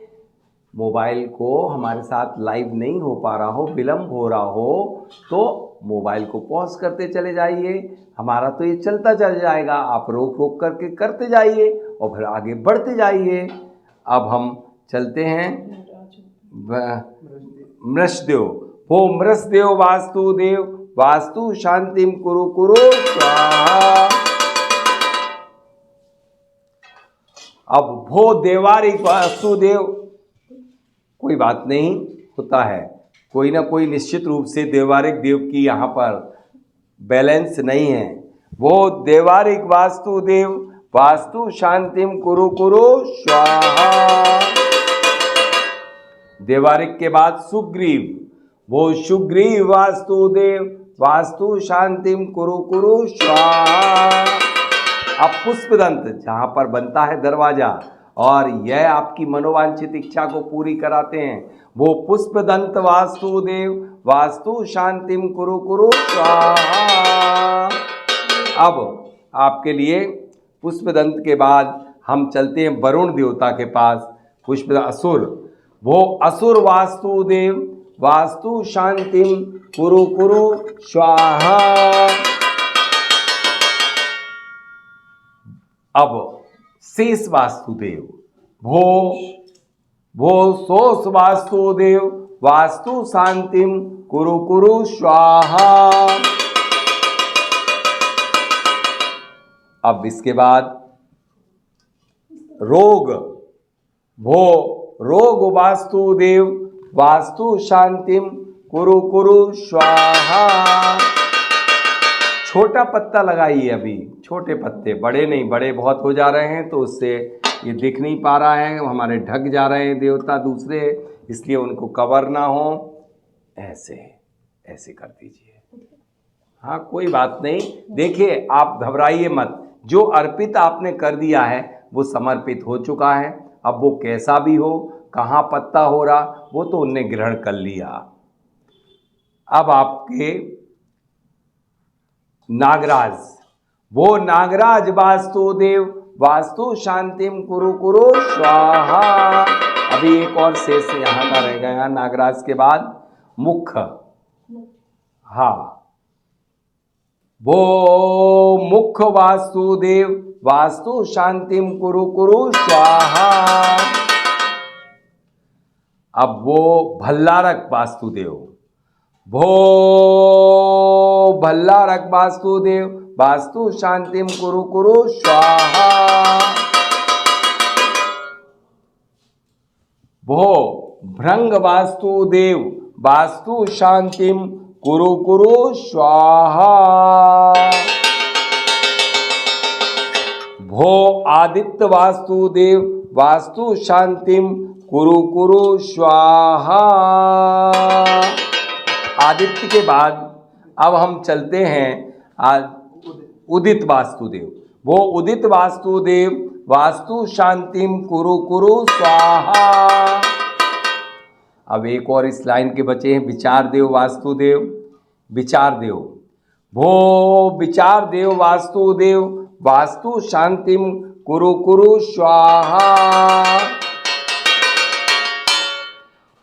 मोबाइल को, हमारे साथ लाइव नहीं हो पा रहा हो, विलम्ब हो रहा हो, तो मोबाइल को पॉज करते चले जाइए। हमारा तो ये चलता चल जाएगा, आप रोक रोक करके करते जाइए और फिर आगे बढ़ते जाइए। अब हम चलते हैं मृषदेव। हो मृषदेव वास्तुदेव वास्तु शांतिम कुरु कुरु स्वाहा। अब भो देवारिक वास्तुदेव, कोई बात नहीं, होता है, कोई ना कोई निश्चित रूप से देवारिक देव की यहाँ पर बैलेंस नहीं है। वो देवारिक वास्तुदेव वास्तु शांतिम कुरु कुरु स्वाहा। देवारिक के बाद सुग्रीव, वो सुग्रीव वास्तुदेव वास्तु शांतिम कुरु कुरु स्वाहा। अब पुष्पदंत, जहाँ पर बनता है दरवाजा और यह आपकी मनोवांछित इच्छा को पूरी कराते हैं, वो पुष्पदंत वास्तुदेव वास्तु शांतिम कुरु कुरु स्वाहा। अब आपके लिए पुष्पदंत के बाद हम चलते हैं वरुण देवता के पास। पुष्प असुर, वो असुर वास्तुदेव वास्तु शांतिम कुरु कुरु स्वाहा। अब शेष वास्तुदेव, वो सोस वास्तुदेव वास्तु शांतिम कुरु कुरु स्वाहा। अब इसके बाद रोग, वो रोग वास्तुदेव वास्तु शांतिम कुरु कुरु स्वाहा। छोटा पत्ता लगाइए, अभी छोटे पत्ते, बड़े नहीं, बड़े बहुत हो जा रहे हैं तो उससे ये दिख नहीं पा रहा है, हमारे ढक जा रहे हैं देवता दूसरे, इसलिए उनको कवर ना हो, ऐसे ऐसे कर दीजिए। हाँ कोई बात नहीं, देखिए आप घबराइए मत, जो अर्पित आपने कर दिया है वो समर्पित हो चुका है। अब वो कैसा भी हो, कहाँ पत्ता हो रहा, वो तो उनने ग्रहण कर लिया। अब आपके नागराज, वो नागराज वास्तुदेव वास्तु शांतिम कुरु कुरु स्वाहा। अभी एक और शेष यहाँ का रह गया नागराज के बाद मुख, हाँ वो मुख वास्तुदेव वास्तु शांतिम कुरु कुरु स्वाहा। अब वो भल्लारक वास्तुदेव, भो भल्लारक वास्तुदेव वास्तु शांतिम कुरु कुरु स्वाहा। भो भृंग वास्तुदेव वास्तु शांतिम कुरु कुरु स्वाहा। भो आदित्य वास्तुदेव वास्तु शांतिम कुरु कुरु स्वाहा। आदित्य के बाद अब हम चलते हैं उदित वास्तुदेव, वो उदित वास्तुदेव वास्तु शांतिम कुरु कुरु स्वाहा। अब एक और इस लाइन के बचे हैं विचार देव वास्तुदेव, विचार देव, वो विचार देव वास्तुदेव वास्तु शांतिम कुरु कुरु स्वाहा।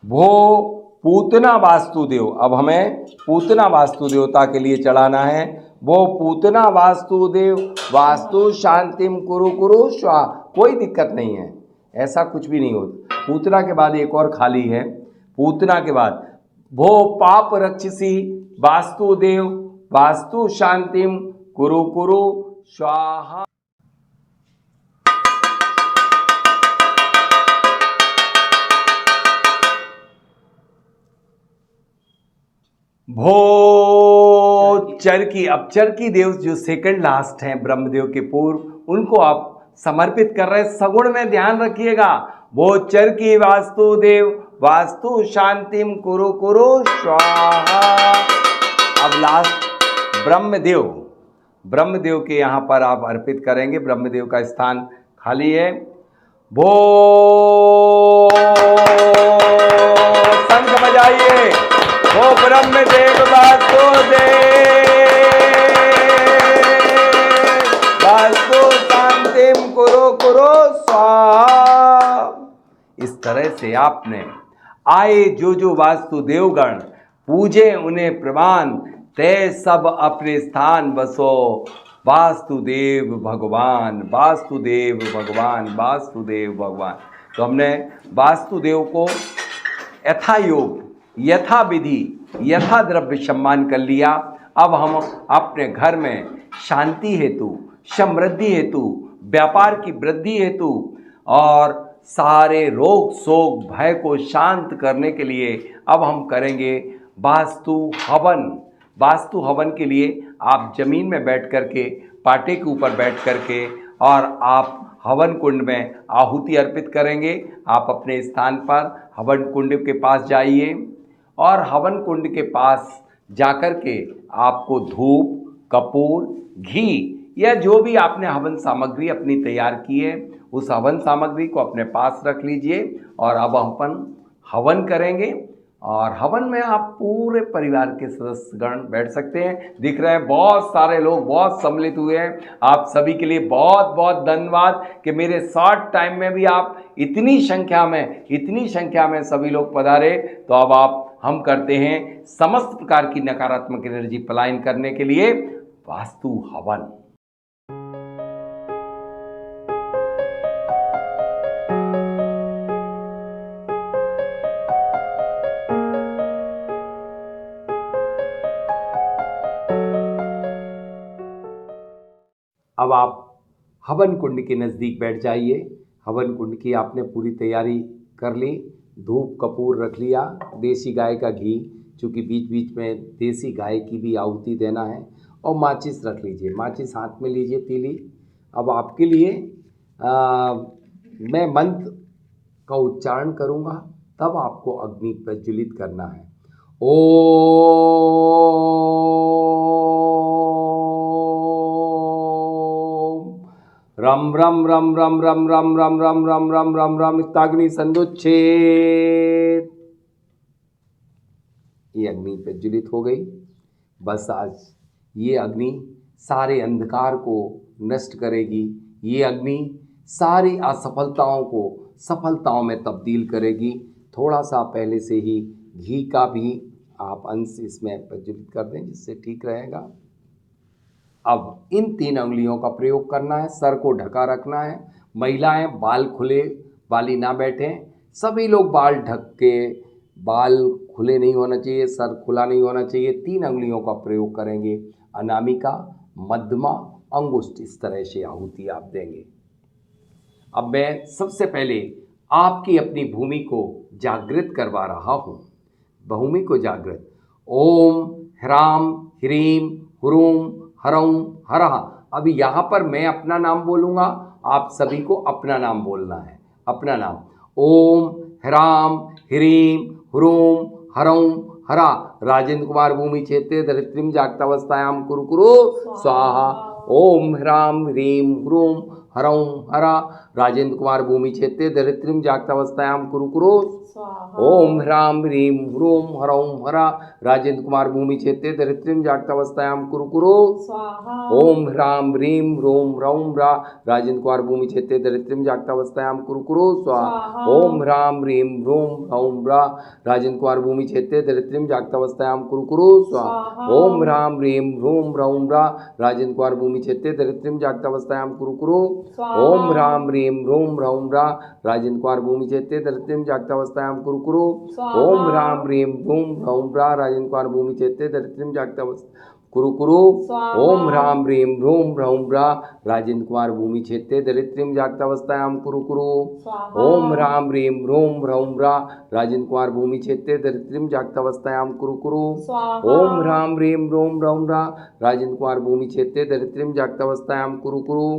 वो पूतना वास्तुदेव, अब हमें पूतना वास्तु देवता के लिए चढ़ाना है, वो पूतना वास्तुदेव वास्तु शांतिम कुरु कुरु स्वाहा। कोई दिक्कत नहीं है, ऐसा कुछ भी नहीं होता। पूतना के बाद एक और खाली है, पूतना के बाद वो पाप रक्षसी वास्तुदेव वास्तु शांतिम कुरु कुरु स्वाहा। भो चरकी, अब चरकी देव जो सेकंड लास्ट हैं ब्रह्मदेव के पूर्व, उनको आप समर्पित कर रहे हैं। सगुण में ध्यान रखिएगा, वो चरकी वास्तुदेव वास्तु शांतिम कुरु कुरु स्वाहा। अब लास्ट ब्रह्मदेव, ब्रह्मदेव के यहाँ पर आप अर्पित करेंगे, ब्रह्मदेव का स्थान खाली है। भो शंख बजाइए, वो ब्रह्मदेव वास्तुदेव वास्तु शांतिम कुरु कुरु स्वाहा। इस तरह से आपने आए जो वास्तु देवगण पूजे उन्हें प्रमाण, ते सब अपने स्थान बसो, वास्तुदेव भगवान, वास्तुदेव भगवान, वास्तुदेव भगवान। तो हमने वास्तुदेव को यथा योग, यथा विधि, यथा द्रव्य सम्मान कर लिया। अब हम अपने घर में शांति हेतु, समृद्धि हेतु, व्यापार की वृद्धि हेतु और सारे रोग शोक भय को शांत करने के लिए अब हम करेंगे वास्तु हवन। वास्तु हवन के लिए आप जमीन में बैठ करके, पाटे के ऊपर बैठ करके और आप हवन कुंड में आहुति अर्पित करेंगे। आप अपने स्थान पर हवन कुंड के पास जाइए और हवन कुंड के पास जाकर के आपको धूप, कपूर, घी या जो भी आपने हवन सामग्री अपनी तैयार की है उस हवन सामग्री को अपने पास रख लीजिए और अब अपन हवन करेंगे। और हवन में आप पूरे परिवार के सदस्यगण बैठ सकते हैं। दिख रहे हैं बहुत सारे लोग बहुत सम्मिलित हुए हैं। आप सभी के लिए बहुत बहुत धन्यवाद कि मेरे शॉर्ट टाइम में भी आप इतनी संख्या में सभी लोग पधारे। तो अब हम करते हैं समस्त प्रकार की नकारात्मक एनर्जी पलायन करने के लिए वास्तु हवन। अब आप हवन कुंड के नज़दीक बैठ जाइए। हवन कुंड की आपने पूरी तैयारी कर ली। धूप कपूर रख लिया, देसी गाय का घी, चूँकि बीच बीच में देसी गाय की भी आहुति देना है, और माचिस रख लीजिए। माचिस हाथ में लीजिए तीली। अब आपके लिए मैं मंत्र का उच्चारण करूँगा, तब आपको अग्नि प्रज्वलित करना है। रम रम रम रम रम रम रम रम रम रम रम रम इत्याग्नि संदुच्छेद। ये अग्नि प्रज्वलित हो गई। बस आज ये अग्नि सारे अंधकार को नष्ट करेगी। ये अग्नि सारी असफलताओं को सफलताओं में तब्दील करेगी। थोड़ा सा पहले से ही घी का भी आप अंश इसमें प्रज्वलित कर दें, जिससे ठीक रहेगा। अब इन 3 अंगुलियों का प्रयोग करना है। सर को ढका रखना है। महिलाएं बाल खुले वाली ना बैठें। सभी लोग बाल ढक के, बाल खुले नहीं होना चाहिए, सर खुला नहीं होना चाहिए। 3 अंगुलियों का प्रयोग करेंगे। अनामिका, मध्यमा, अंगुष्ठ, इस तरह से आहुति आप देंगे। अब मैं सबसे पहले आपकी अपनी भूमि को जागृत करवा रहा हूँ। भूमि को जागृत। ओम ह्राम ह्रीम ह्रूम हरौं हरः। अभी यहाँ पर मैं अपना नाम बोलूँगा, आप सभी को अपना नाम बोलना है। अपना नाम। ओम ह्राम ह्रीम ह्रूम हरौं हरा। राजेंद्र कुमार भूमि क्षेत्रे धरित्रीम जागतावस्थायां कुरु कुरु स्वाहा। ओम ह्राम ह्रीम ह्रूम हरौं हरा। राजेंद्र कुमार भूमि क्षेत्रे धरित्रीम जागतावस्थायां कुरु कुरु स्वाहा। ओम ह्राम ह्रीम ह्रूम हरौं हरा। राजेंद्र कुमार भूमि क्षेत्रे धरित्रीम जागतावस्थायां कुरु कुरु स्वाहा। ओम ह्राम ह्रीम ह्रूम हरौं रा। राजेंद्र कुमार भूमि क्षेत्रे धरित्रीम जागतावस्थायां कुरु कुरु स्वाहा। ओम ह्राम ह्रीम ह्रूम हरौं रा। राजेंद्र कुमार भूमि क्षेत्रे धरित्रीम जागतावस्थायां कुरु कुरु स्वाहा। ओम ह्राम ह्रीम ह्रूम हरौं रा। राजेंद्र कुमार भूमि क्षेत्रे धरित्रीम जागतावस्थायां कुरु कुरु। ओम ह्राम ह्रीम ह्रूम हरौं रा। राजेंद्र कुमार भूमि क्षेत्रे धरित्रीम जागतावस्थायां कुरु कुरु। ओम ह्राम ह्रीम ह्रूम हरौं रा। राजेंद्र कुमार भूमि क्षेत्रे धरित्रीम जागतावस्थायां कुरु कुरु। ओम ह्राम ह्रीम ह्रूम हरौं रा। राजेंद्र कुमार भूमि क्षेत्रे धरित्रीम जागतावस्थायां कुरु कुरु। ओम ह्राम ह्रीम ह्रूम हरौं रा। राजेंद्र कुमार भूमि क्षेत्रे धरित्रीम जागतावस्थायां कुरु कुरु। ओम ह्राम ह्रीम ह्रूम हरौं रा। राजेंद्र कुमार भूमि क्षेत्रे धरित्रीम जागतावस्थायां कुरु कुरु।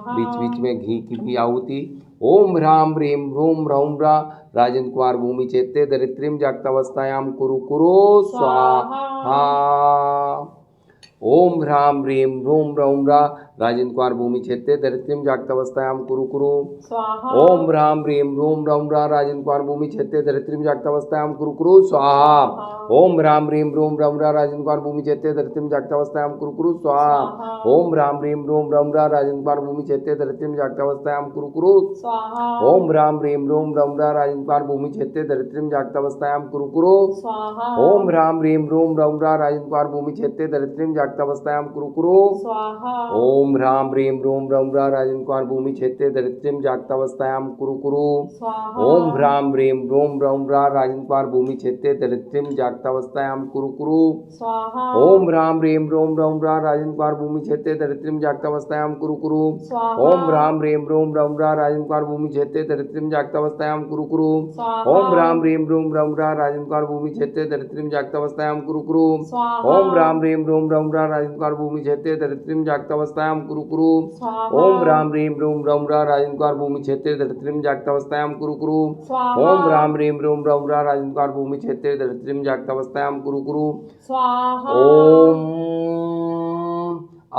बीच बीच में घी की भी आहुति। ओम ह्राम ह्रीम ह्रूम हरौं रा। राजेंद्र कुमार भूमि क्षेत्रे धरित्रीम जागतावस्थायां कुरु कुरु स्वाहा। ओम ह्राम ह्रीम ह्रूम हरौं रा। राजेंद्र कुमार भूमि क्षेत्रे धरित्रीं जागतावस्थायां कुरु कुरु। स्वाहा ओम ह्रां ह्रीं ह्रूं ह्रौं ह्रा राजेंद्र कुमार भूमि क्षेत्रे धरित्रीं जागतावस्थायां कुरु कुरु स्वाहा। ओम ह्रां ह्रीं ह्रूं ह्रौं ह्रा राजेंद्र कुमार भूमि क्षेत्रे धरित्रीं जागतावस्थायां कुरु कुरु स्वाहा। ओम ह्रां ह्रीं ह्रूं ह्रौं ह्रा राजेंद्र कुमार भूमि क्षेत्रे धरित्रीं जागतावस्थायां कुरु कुरु स्वाहा ओम ह्रां ह्रीं ह्रूं ह्रौं ह्रा राजेंद्र कुमार भूमि क्षेत्रे धरित्रीं जागतावस्थायां कुरु कुरु। स्वाहा ओम ह्रां ह्रीं ह्रूं ह्रौं ह्रा राजेंद्र कुमार भूमि क्षेत्रे धरित्रीं जागतावस्थायां कुरु कुरु। स्वाहा ओम ह्रां ह्रीं ह्रूं ह्रौं ह्रा राजेंद्र कुमार भूमि क्षेत्रे धरित्रीं जागतावस्थायां कुरु कुरु। स्वाहा ओम ह्रां ह्रीं ह्रूं ह्रौं ह्रा राजेंद्र कुमार भूमि क्षेत्रे धरित्रीं जागतावस्थायां कुरु कुरु। स्वाहा ओम ह्रां ह्रीं ह्रूं ह्रौं ह्रा राजेंद्र कुमार भूमि क्षेत्रे धरित्रीं जागतावस्थायां कुरु कुरु। स्वाहा ओम ह्रां ह्रीं ह्रूं ह्रौं ह्रा राजेंद्र कुमार भूमि क्षेत्रे धरित्रीं जागतावस्थायां कुरु कुरु। स्वाहा ओम ह्रां ह्रीं ह्रूं ह्रौं ह्रा राजेंद्र कुमार भूमि क्षेत्रे धरित्रीं जागतावस्थायां कुरु कुरु। स्वाहा ओम ह्रां ह्रीं ह्रूं ह्रौं ह्रा राजेंद्र कुमार भूमि क्षेत्रे धरित्रीं जागतावस्थायां कुरु कुरु। स्वाहा ओम ह्रां ह्रीं ह्रूं ह्रौं ह्रा राजेंद्र कुमार भूमि क्षेत्रे धरित्रीं जागतावस्थायां कुरु कुरु। स्वाहा ओम ह्रां ह्रीं ह्रूं ह्रौं ह्रा राजेंद्र कुमार भूमि क्षेत्रे धरित्रीं जागतावस्थायां कुरु कुरु। स्वाहा ओम।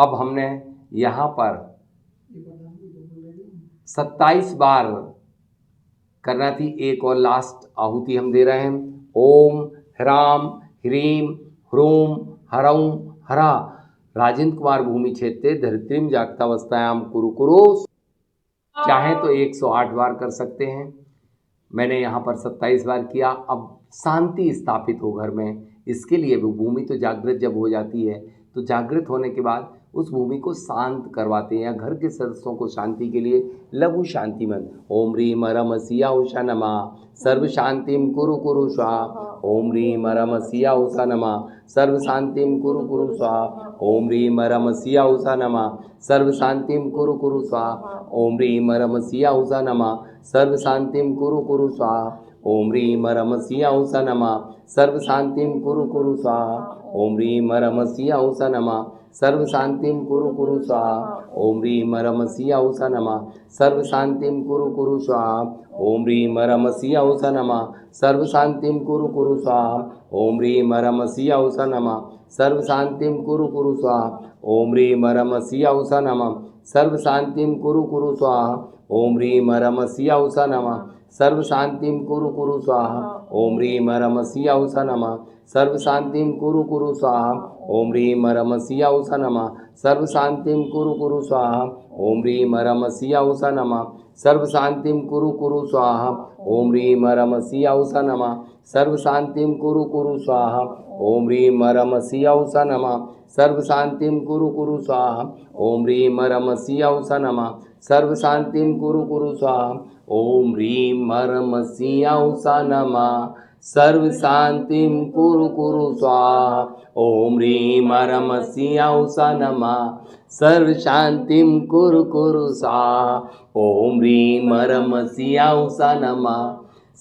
अब हमने यहाँ पर 27 बार करना थी। एक और लास्ट आहुति हम दे रहे हैं। ओम ह्रां ह्रीं ह्रूं ह्रौं ह्रा राजेंद्र कुमार भूमि क्षेत्रे धरित्रीं जागतावस्थायां कुरु कुरु। चाहे तो 108 बार कर सकते हैं। मैंने यहाँ पर 27 बार किया। अब शांति स्थापित हो घर में, इसके लिए वो भूमि तो जागृत जब हो जाती है तो जागृत होने के बाद उस भूमि को शांत करवाते हैं या घर के सदस्यों को शांति के लिए लघु शांति मंत्र ओम ह्रीं ह्रम सिया उषा नमः सर्व शांतिम कुरु कुरु स्वाहा। ओम ह्रीं ह्रम सिया उषा नमः सर्व शांतिम कुरु कुरु स्वाहा। ओम ह्रीं ह्रम सिया उषा नमः सर्व शांतिम कुरु कुरु स्वाहा। ओम ह्रीं ह्रम सिया उषा नमः सर्व शांतिम कुरु कुरु स्वाहा। ओम ह्रीं ह्रम सिया उषा नमः सर्व शांतिम कुरु कुरु स्वाहा। ओम ह्रीं ह्रम सिया उषा नमः सर्व शांतिम कुरु कुरु स्वाहा। ओम ह्रीं ह्रम सिया उषा नमः सर्व शांतिम कुरु कुरु स्वाहा। ओम ह्रीं ह्रम सिया उषा नमः सर्व शांतिम कुरु कुरु स्वाहा। ओम ह्रीं ह्रम सिया उषा नमः सर्व शांतिम कुरु कुरु स्वाहा। ओम ह्रीं ह्रम सिया उषा नमः सर्व शांतिम कुरु कुरु स्वाहा। ओम ह्रीं ह्रम सिया उषा नमः सर्व शांतिम कुरु कुरु स्वाहा। ओम ह्रीं ह्रम सिया उषा नमः सर्व शांतिम कुरु कुरु स्वाहा। ओम ह्रीं ह्रम सिया उषा नमः सर्व शांतिम कुरु कुरु स्वाहा। ओम ह्रीं ह्रम सिया उषा नमः सर्व शांतिम कुरु कुरु स्वाहा। ओम ह्रीं ह्रम सिया उषा नमः सर्व शांतिम कुरु कुरु स्वाहा। ओम ह्रीं ह्रम सिया उषा नमः सर्व शांतिम कुरु कुरु स्वाहा। ओम ह्रीं ह्रम सिया उषा नमः सर्व शांतिम कुरु कुरु स्वाहा। ओम ह्रीं ह्रम सिया उषा नमः सर्व शांतिम कुरु कुरु स्वाहा। ओम ह्रीं ह्रम सिया उषा नमः सर्व शांतिम कुरु कुरु स्वाहा। ओम ह्रीं ह्रम सिया उषा नमः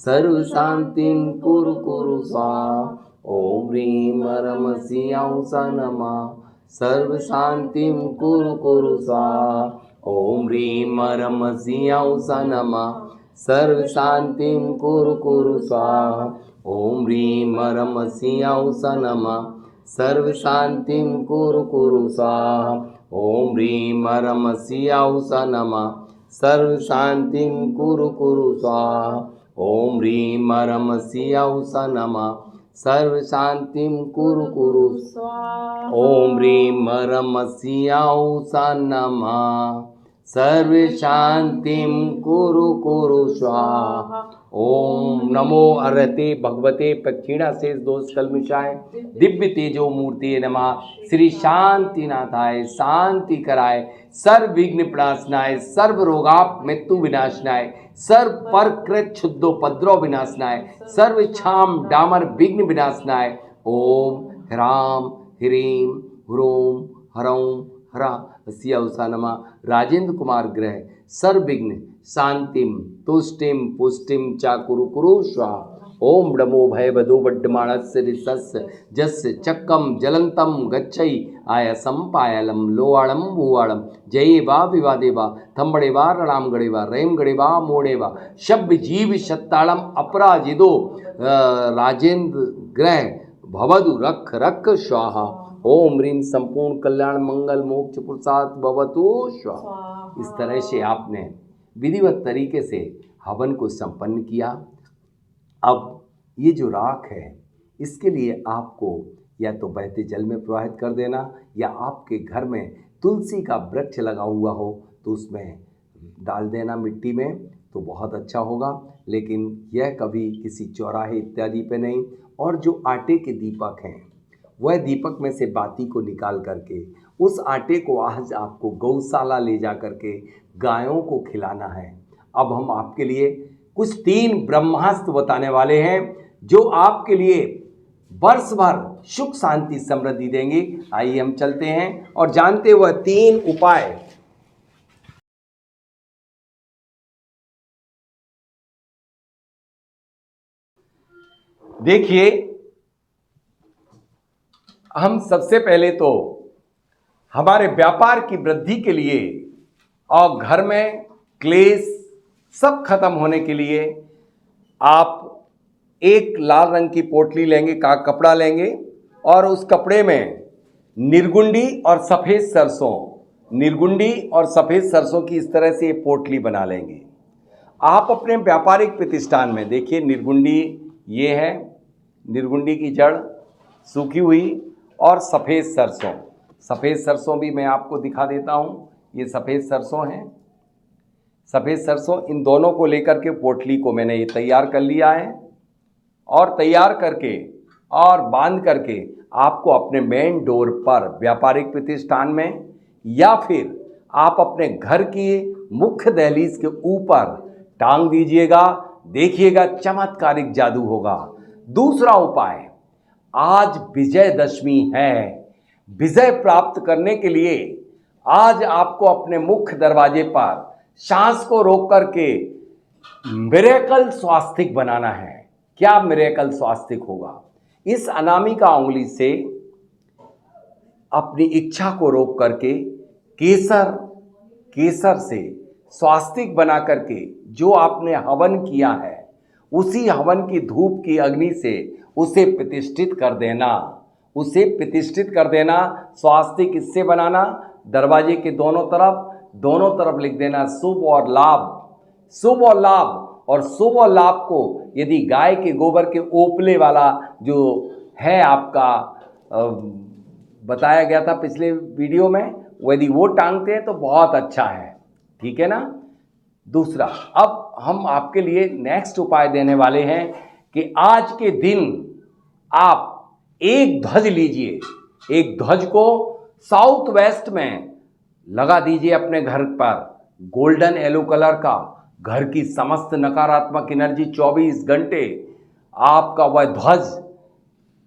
सर्व शांतिम कुरु कुरु स्वाहा। ओम ह्रीं ह्रम सिया उषा नमः सर्व शांतिम कुरु कुरु स्वाहा। ओम ह्रीं ह्रम सिया उषा नमः सर्व शांतिम कुरु कुरु स्वाहा। ओम ह्रीं ह्रम सिया उषा नमः सर्व शांतिम कुरु कुरु स्वाहा। ओम ह्रीं ह्रम सिया उषा नमः सर्व शांतिम कुरु कुरु स्वाहा। ओम ह्रीं ह्रम सिया उषा नमः सर्व शांतिम कुरु कुरु स्वाहा। ओम ह्रीं ह्रम सिया उषा नमः सर्व शांतिम कुरु कुरु स्वाहा। ओम नमो अर्हते भगवते प्रक्षीणाशेष दोष कल्मषाय दिव्य तेजो मूर्ति नमः। श्री शांतिनाथाय शांति कराय सर्व विघ्न प्रणाशनाय सर्व रोगाप मृत्यु विनाशनाय सर्व पर कृत क्षुद्धोपद्रव विनाशनाय सर्व क्षाम डामर विघ्न विनाशनाय। ओम ह्रां ह्रीं ह्रूं ह्रौं ह्रा सिया उषा नमः राजेंद्र कुमार ग्रह सर्वविघ्न शांतिम तुष्टिम पुष्टिम चा कुरु कुरु स्वाहा। ओम नमो भय बधो बड्डमाणस्य ऋषस्य जस्य चक्कम जलंतम गच्छई आयसम पायलम लोआड़म भूआड़म जये वा विवादे वा थम्बड़े वा रणाम गड़े वा रैम गड़े वा मोड़े वा शब्द जीव शत्ताड़म अपराजिदो राजेंद्र ग्रह भवदु रख रख स्वाहा। ओम ह्रीम संपूर्ण कल्याण मंगल मोक्ष पुरुषार्थ भवतु स्वाहा। इस तरह से आपने विधिवत तरीके से हवन को संपन्न किया। अब ये जो राख है इसके लिए आपको या तो बहते जल में प्रवाहित कर देना, या आपके घर में तुलसी का वृक्ष लगा हुआ हो तो उसमें डाल देना मिट्टी में, तो बहुत अच्छा होगा। लेकिन यह कभी किसी चौराहे इत्यादि पे नहीं। और जो आटे के दीपक हैं वह दीपक में से बाती को निकाल करके उस आटे को आज आपको गौशाला ले जा करके गायों को खिलाना है। अब हम आपके लिए कुछ 3 ब्रह्मास्त्र बताने वाले हैं जो आपके लिए वर्ष भर सुख शांति समृद्धि देंगे। आइए हम चलते हैं और जानते वह 3 उपाय। देखिए, हम सबसे पहले तो हमारे व्यापार की वृद्धि के लिए और घर में क्लेश सब खत्म होने के लिए आप एक लाल रंग की पोटली लेंगे, का कपड़ा लेंगे, और उस कपड़े में निर्गुंडी और सफ़ेद सरसों, निर्गुंडी और सफ़ेद सरसों की इस तरह से ये पोटली बना लेंगे। आप अपने व्यापारिक प्रतिष्ठान में देखिए, निर्गुंडी ये है, निर्गुंडी की जड़ सूखी हुई, और सफ़ेद सरसों, सफ़ेद सरसों भी मैं आपको दिखा देता हूँ। ये सफ़ेद सरसों हैं, सफ़ेद सरसों, इन दोनों को लेकर के पोटली को मैंने ये तैयार कर लिया है। और तैयार करके और बांध करके आपको अपने मेन डोर पर व्यापारिक प्रतिष्ठान में, या फिर आप अपने घर की मुख्य दहलीज के ऊपर टांग दीजिएगा। देखिएगा चमत्कारिक जादू होगा। दूसरा उपाय, आज विजयदशमी है। विजय प्राप्त करने के लिए आज आपको अपने मुख्य दरवाजे पर सांस को रोक करके मिरेकल स्वास्तिक बनाना है। क्या मिरेकल स्वास्तिक होगा? इस अनामिका उंगली से अपनी इच्छा को रोक करके केसर से स्वास्तिक बना करके जो आपने हवन किया है उसी हवन की धूप की अग्नि से उसे प्रतिष्ठित कर देना, उसे प्रतिष्ठित कर देना। स्वास्तिक इससे बनाना, दरवाजे के दोनों तरफ लिख देना शुभ और लाभ, शुभ और लाभ। और शुभ और लाभ को यदि गाय के गोबर के ओपले वाला जो है आपका बताया गया था पिछले वीडियो में, यदि वो टांगते हैं तो बहुत अच्छा है, ठीक है ना। दूसरा, अब हम आपके लिए नेक्स्ट उपाय देने वाले हैं कि आज के दिन आप एक ध्वज लीजिए, एक ध्वज को साउथ वेस्ट में लगा दीजिए अपने घर पर, गोल्डन येलो कलर का। घर की समस्त नकारात्मक एनर्जी 24 घंटे आपका वह ध्वज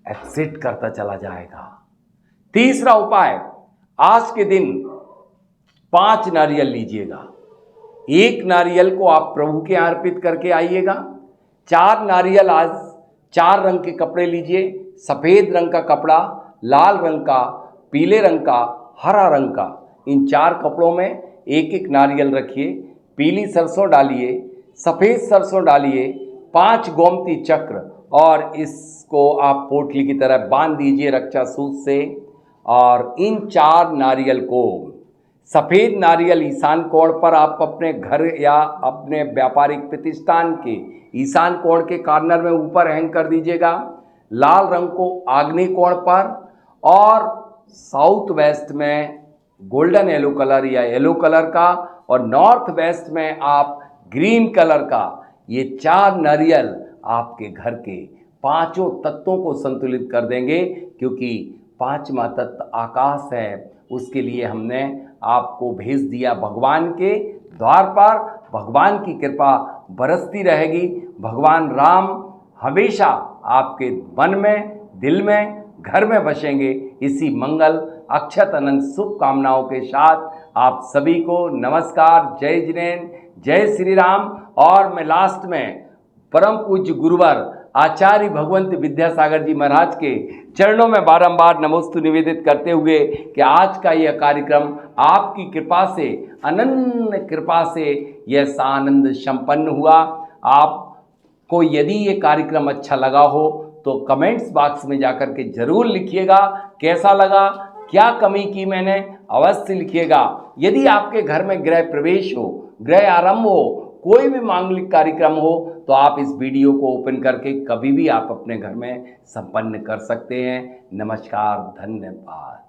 एक्सिट करता चला जाएगा। तीसरा उपाय, आज के दिन 5 नारियल लीजिएगा। एक नारियल को आप प्रभु के यहाँ अर्पित करके आइएगा। 4 नारियल आज 4 रंग के कपड़े लीजिए, सफ़ेद रंग का कपड़ा, लाल रंग का, पीले रंग का, हरा रंग का। इन 4 कपड़ों में एक एक नारियल रखिए, पीली सरसों डालिए, सफ़ेद सरसों डालिए, 5 गोमती चक्र, और इसको आप पोटली की तरह बांध दीजिए रक्षा सूत्र से। और इन 4 नारियल को, सफ़ेद नारियल ईशान कोण पर आप अपने घर या अपने व्यापारिक प्रतिष्ठान के ईशान कोण के कॉर्नर में ऊपर हैंग कर दीजिएगा। लाल रंग को आग्नेय कोण पर, और साउथ वेस्ट में गोल्डन येलो कलर या येलो कलर का, और नॉर्थ वेस्ट में आप ग्रीन कलर का। ये 4 नारियल आपके घर के 5 तत्वों को संतुलित कर देंगे, क्योंकि 5वां तत्व आकाश है। उसके लिए हमने आपको भेज दिया भगवान के द्वार पर। भगवान की कृपा बरसती रहेगी। भगवान राम हमेशा आपके मन में, दिल में, घर में बसेंगे। इसी मंगल अक्षत अनंत शुभकामनाओं के साथ आप सभी को नमस्कार, जय जिनेन्द्र, जय श्री राम। और मैं लास्ट में परम पूज्य गुरुवर आचार्य भगवंत विद्यासागर जी महाराज के चरणों में बारंबार नमोस्तु निवेदित करते हुए कि आज का यह कार्यक्रम आपकी कृपा से, अनन्य कृपा से यह सानंद संपन्न हुआ। आपको यदि ये कार्यक्रम अच्छा लगा हो तो कमेंट्स बॉक्स में जाकर के जरूर लिखिएगा कैसा लगा, क्या कमी की मैंने, अवश्य लिखिएगा। यदि आपके घर में गृह प्रवेश हो, गृह आरंभ हो, कोई भी मांगलिक कार्यक्रम हो तो आप इस वीडियो को ओपन करके कभी भी आप अपने घर में संपन्न कर सकते हैं। नमस्कार, धन्यवाद।